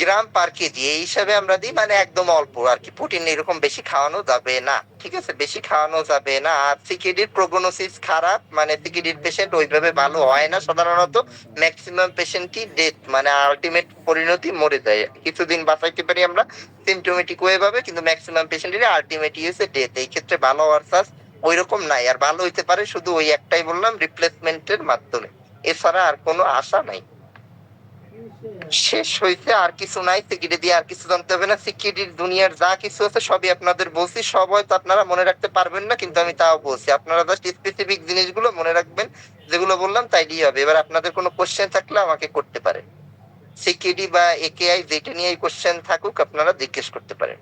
গ্রাম পার কেজি, এই হিসাবে আমরা দিই, মানে একদম অল্প আর কি, প্রোটিন এরকম বেশি খাওয়ানো যাবে না, ঠিক আছে, বেশি খাওয়ানো যাবে না। আর সিকিডির প্রোগনোসিস খারাপ, মানে সিকিডির পেশেন্ট ওইভাবে ভালো হয় না সাধারণত, ম্যাক্সিমাম পেশেন্টই ডেথ, মানে আলটিমেট পরিণতি মরে যায়। কিছুদিন বাঁচাইতে পারি আমরা সিমটোমেটিক ওয়ে ভাবে, কিন্তু ম্যাক্সিমাম পেশেন্টেরই আলটিমেটলি হচ্ছে ডেথ। এই ক্ষেত্রে ভালো হওয়ার চান্স ওই রকম নাই। আর ভালো হইতে পারে শুধু ওই একটাই বললাম, রিপ্লেসমেন্টের মাধ্যমে, এছাড়া আর কোনো আশা নাই। শেষ হইতে আর কিছু নাই, সিকিডি দিয়ে আর কিছু জানতে হবে না। সিকিডির দুনিয়ার যা কিছু আছে সবই আপনাদের বলছি, সব হয়তো আপনারা মনে রাখতে পারবেন না, কিন্তু আমি তাও বলছি, আপনারা জাস্ট স্পেসিফিক জিনিসগুলো মনে রাখবেন, যেগুলো বললাম তাইলেই হবে। এবার আপনাদের কোনো কোশ্চেন থাকলে আমাকে করতে পারেন, সিকিডি বা একেআই যেটা নিয়ে কোশ্চেন থাকুক আপনারা জিজ্ঞেস করতে পারেন।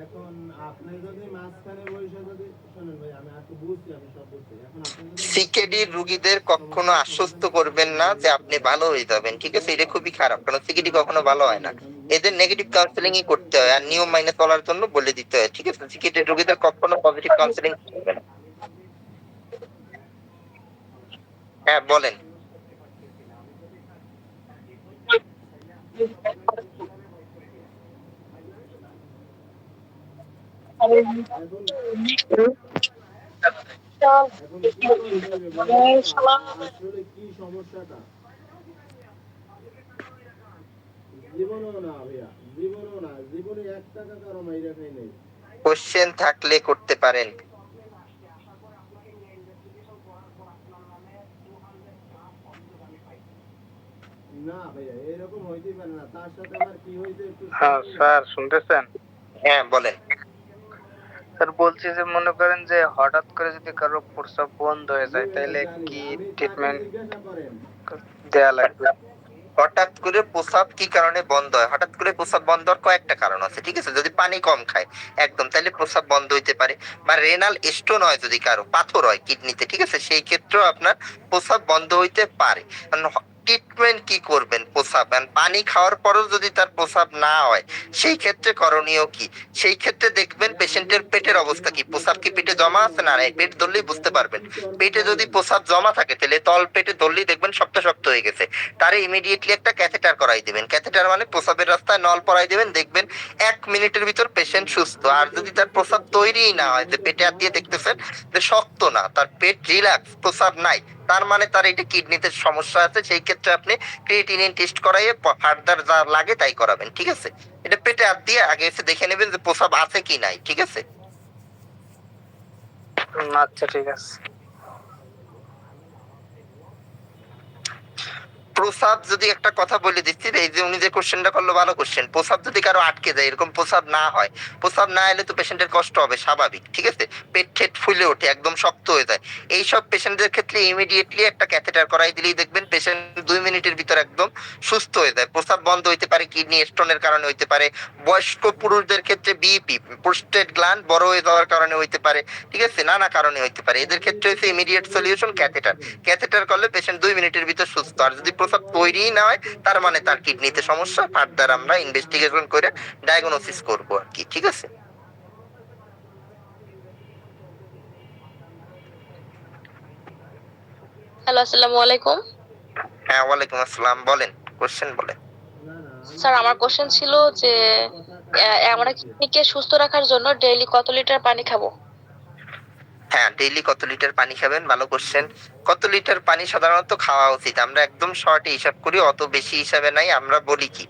এখন আপনি যদি মাঝখানে বসে যদি শোনেন ভাই, আমি আর তো বুঝছি, আমি সব বুঝছি, এখন আপনি যদি সিকেডি রোগীদের কখনো আশ্বস্ত করবেন না যে আপনি ভালো হয়ে যাবেন, ঠিক আছে, এটা খুবই খারাপ, কারণ সিকেডি কখনো ভালো হয় না। এদের নেগেটিভ কাউন্সিলিং ই করতে হয়, আর নিয়ম মাইনে চলার জন্য বলে দিতে হয়, ঠিক আছে। সিকেডি রোগীদের কখনো পজিটিভ কাউন্সিলিং করবে না। হ্যাঁ বলেন। এখন চল। এখন কি করতে হবে বলেন তো, আসলে কি সমস্যাটা? জীবনও না ভাইয়া, জীবনও না, জীবনে 1 টাকা কারো মাইরা খাই নাই। কোশ্চেন থাকলে করতে পারেন। না ভাইয়া, এরকম হইতেই পারে না। তার সাথে আমার কি হয়েছে একটু হ্যাঁ শুনবেন? স্যার, শুনতেছেন? হ্যাঁ বলেন। স্যার বলছি যে মনে করেন যে হঠাৎ করে যদি কারো প্রস্রাব বন্ধ হয়ে জি যায় ভাইয়া তাহলে জানি, কি আমি তাকে ট্রিটমেন্ট জিজ্ঞাসা করেন। দেয়া লাগবে? হঠাৎ করে প্রস্রাব কি কারণে বন্ধ হয়? হঠাৎ করে প্রস্রাব বন্ধ হওয়ার কয়েকটা কারণ আছে, ঠিক আছে। যদি পানি কম খায় একদম, তাহলে প্রস্রাব বন্ধ হইতে পারে। বা রেনাল স্টোন হয়, যদি কারো পাথর হয় কিডনিতে, ঠিক আছে, সেই ক্ষেত্রেও আপনার প্রস্রাব বন্ধ হইতে পারে। ট্রিটমেন্ট কি করবেন? প্রস্রাব পানি খাওয়ার পরেও যদি তার প্রস্রাব না হয়, সেই ক্ষেত্রে করণীয় কি? সেই ক্ষেত্রে দেখবেন পেশেন্টের পেটের অবস্থা কি, প্রস্রাব কি পেটে জমা আছে না নাই, পেট ধরলেই বুঝতে পারবেন। পেটে যদি প্রস্রাব জমা থাকে তাহলে তল পেটে ধরলেই দেখবেন শক্ত শক্ত হয়ে গেছে, তারে ইমিডিয়েটলি একটা ক্যাথেটার করাই দিবেন। ক্যাথেটার মানে প্রস্রাবের রাস্তায় নল পরাই দিবেন, দেখবেন 1 মিনিটের ভিতর পেশেন্ট সুস্থ। আর যদি তার প্রস্রাব তৈরিই না হয়, যে পেটে হাত দিয়ে দেখতেছেন যে শক্ত না, তার পেট রিল্যাক্স, প্রস্রাব নাই, তার মানে তার এটা কিডনিতে সমস্যা আছে। সেই ক্ষেত্রে আপনি ক্রিয়েটিনিন টেস্ট করাইয়ে ফার্দার যা লাগে তাই করাবেন, ঠিক আছে। এটা পেটে হাত দিয়ে আগে এসে দেখে নেবেন যে প্রস্রাব আছে কি নাই, ঠিক আছে। আচ্ছা ঠিক আছে। প্রসাব যদি একটা কথা বলে দিচ্ছি, এই যে উনি যে কোশ্চেনটা করলো ভালো কোশ্চেন, প্রসাব যদি কারো আটকে যায়, এরকম প্রসাব না হয়, প্রসাব না এলে তো পেশেন্টের কষ্ট হবে স্বাভাবিক, ঠিক আছে, পেট ঠেট ফুলে ওঠে, একদম শক্ত হয়ে যায়, এইসব পেশেন্টদের ক্ষেত্রে ইমিডিয়েটলি একটা ক্যাথেটার করাই দিলেই দেখবেন পেশেন্ট 2 মিনিটের ভিতর একদম সুস্থ হয়ে যায়। প্রসাব বন্ধ হইতে পারে কিডনি স্টোনের কারণে হইতে পারে, বয়স্ক পুরুষদের ক্ষেত্রে বিপি প্রোস্টেট গ্ল্যান্ড বড় হয়ে যাওয়ার কারণে হইতে পারে, ঠিক আছে, নানা কারণে হইতে পারে। এদের ক্ষেত্রে হচ্ছে ইমিডিয়েট সলিউশন ক্যাথেটার। ক্যাথেটার করলে পেশেন্ট 2 মিনিটের ভিতর সুস্থ। আর যদি প্রসাব তৈরি না হয়, তার মানে তার কিডনিতে সমস্যা, ফার্দার আমরা ইনভেস্টিগেশন করে ডায়াগনোসিস করবো আর কি, ঠিক আছে। হ্যালো, আসসালামু আলাইকুম। হ্যাঁ, ওয়ালাইকুম আসসালাম, বলেন, কোশ্চেন বলেন। স্যার, আমার কোশ্চেন ছিল যে আমরা কিডনিকে সুস্থ রাখার জন্য ডেইলি কত লিটার পানি খাবো? হ্যাঁ, ডেইলি কত লিটার পানি খাবেন, ভালো কোশ্চেন। কত লিটার পানি সাধারণত খাওয়া উচিত, আমরা একদম শর্টে হিসাব করি, অত বেশি হিসাবে নাই। আমরা বলি কি,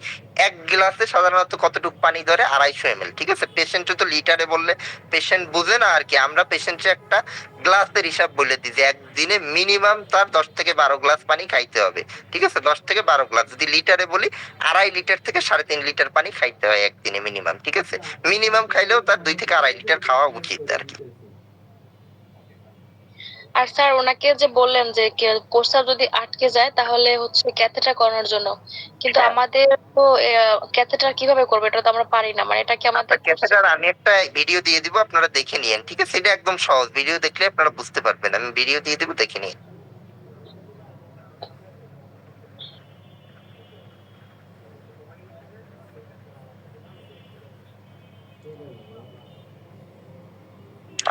এক গ্লাসে সাধারণত কতটুকু পানি ধরে, 250 ml, ঠিক আছে। পেশেন্টে তো লিটারে বললে পেশেন্ট বুঝে না আর কি, আমরা পেশেন্টে একটা গ্লাসের হিসাব বলে দিই যে একদিনে মিনিমাম তার 10 থেকে 12 গ্লাস পানি খাইতে হবে, ঠিক আছে, 10 থেকে 12 গ্লাস। যদি লিটারে বলি, 2.5 লিটার থেকে 3.5 লিটার পানি খাইতে হয় একদিনে মিনিমাম, ঠিক আছে। মিনিমাম খাইলেও তার 2 থেকে 2.5 লিটার খাওয়া উচিত আর কি। আর স্যার, ওনাকে যে বললেন যে প্রস্রাব যদি আটকে যায় তাহলে হচ্ছে ক্যাথেটার করানোর জন্য, কিন্তু হ্যাঁ। আমাদের তো ক্যাথেটার কিভাবে করবে এটা তো আমরা পারি না, মানে এটা কি আমাদের ক্যাথেটার আমি একটা ভিডিও দিয়ে দিব, আপনারা দেখে নিয়েন, ঠিক আছে, এটা একদম সহজ, ভিডিও দেখলে আপনারা বুঝতে পারবেন, আমি ভিডিও দিয়ে দিব, দেখে নিন।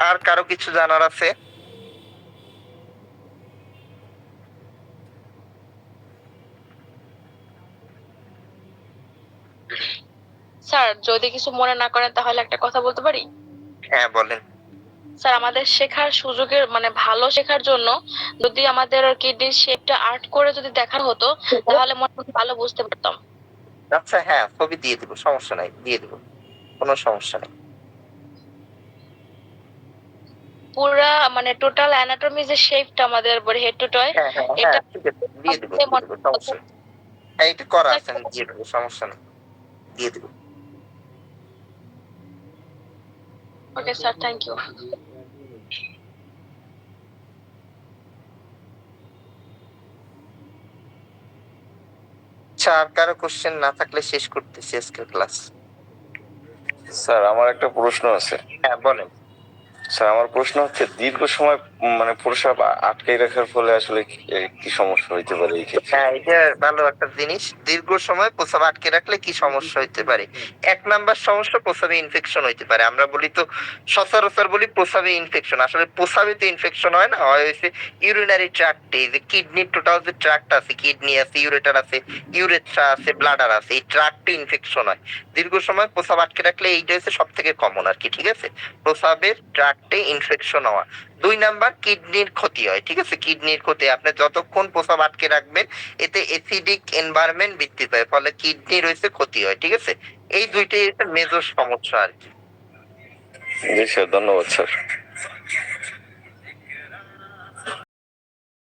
আর কারো কিছু জানার আছে? স্যার, যদি কিছু মনে না করেন তাহলে একটা কথা বলতে পারি? হ্যাঁ, বলেন। স্যার, আমাদের শেখার সুযোগের মানে ভালো শেখার জন্য যদি আমাদের কিডনির শেপটা আর্ট করে যদি দেখানো হতো তাহলে মনে হয় ভালো বুঝতে পারতাম। আচ্ছা, হ্যাঁ, ছবি দিয়ে দিব, সমস্যা নাই, দিয়ে দিব, কোনো সমস্যা নেই। পুরা মানে টোটাল অ্যানাটমি যে শেপটা আমাদের হেড টু টয়, হ্যাঁ হ্যাঁ এটা হ্যাঁ, ঠিক আছে, দিয়ে দিব, সমস্যা নেই। হ্যাঁ, এটা করা আছে, আমি দিয়ে দেবো, সমস্যা নেই, দিয়ে দিব। Okay sir, thank you. আচ্ছা, আর কারো কোশ্চেন না থাকলে শেষ করতেছি আজকের ক্লাস। স্যার, আমার একটা প্রশ্ন আছে। হ্যাঁ, বলেন। স্যার, আমার প্রশ্ন হচ্ছে দীর্ঘ সময় মানে প্রস্রাব আটকে রাখার ফলে আসলে কি সমস্যা হইতে পারে এই ক্ষেত্রে? হ্যাঁ, এটা ভালো একটা জিনিস, দীর্ঘ সময় প্রস্রাব আটকে রাখলে কি সমস্যা হইতে পারে। 1 নাম্বার সমস্যা, প্রস্রাবে ইনফেকশন হইতে পারে। আমরা বলি তো সচরাচর বলি প্রস্রাবে ইনফেকশন, আসলে প্রস্রাবে তো ইনফেকশন হয় না, হয় হচ্ছে ইউরিনারি ট্র্যাক্টে, যে কিডনির টোটাল যে ট্র্যাক্ট আছে, কিডনি আছে, ইউরেটার আছে, ইউরেথ্রা আছে, ব্লাডার আছে, এই ট্র্যাক্টে ইনফেকশন হয়। দীর্ঘ সময় প্রস্রাব আটকে রাখলে এইটা হচ্ছে সব থেকে কমন আর কি, ঠিক আছে, প্রস্রাবের ট্র্যাক্টে ইনফেকশন হওয়া। 2 নাম্বার, কিডনির ক্ষতি হয়, ঠিক আছে, কিডনির ক্ষতি, আপনি যতক্ষণ প্রস্রাব আটকে রাখবেন এতে অ্যাসিডিক এনভায়রনমেন্ট বৃদ্ধি পায়, ফলে কিডনির হচ্ছে ক্ষতি হয়, ঠিক আছে। এই দুইটাই হচ্ছে মেজর সমস্যা আর কি। জি স্যার, ধন্যবাদ স্যার।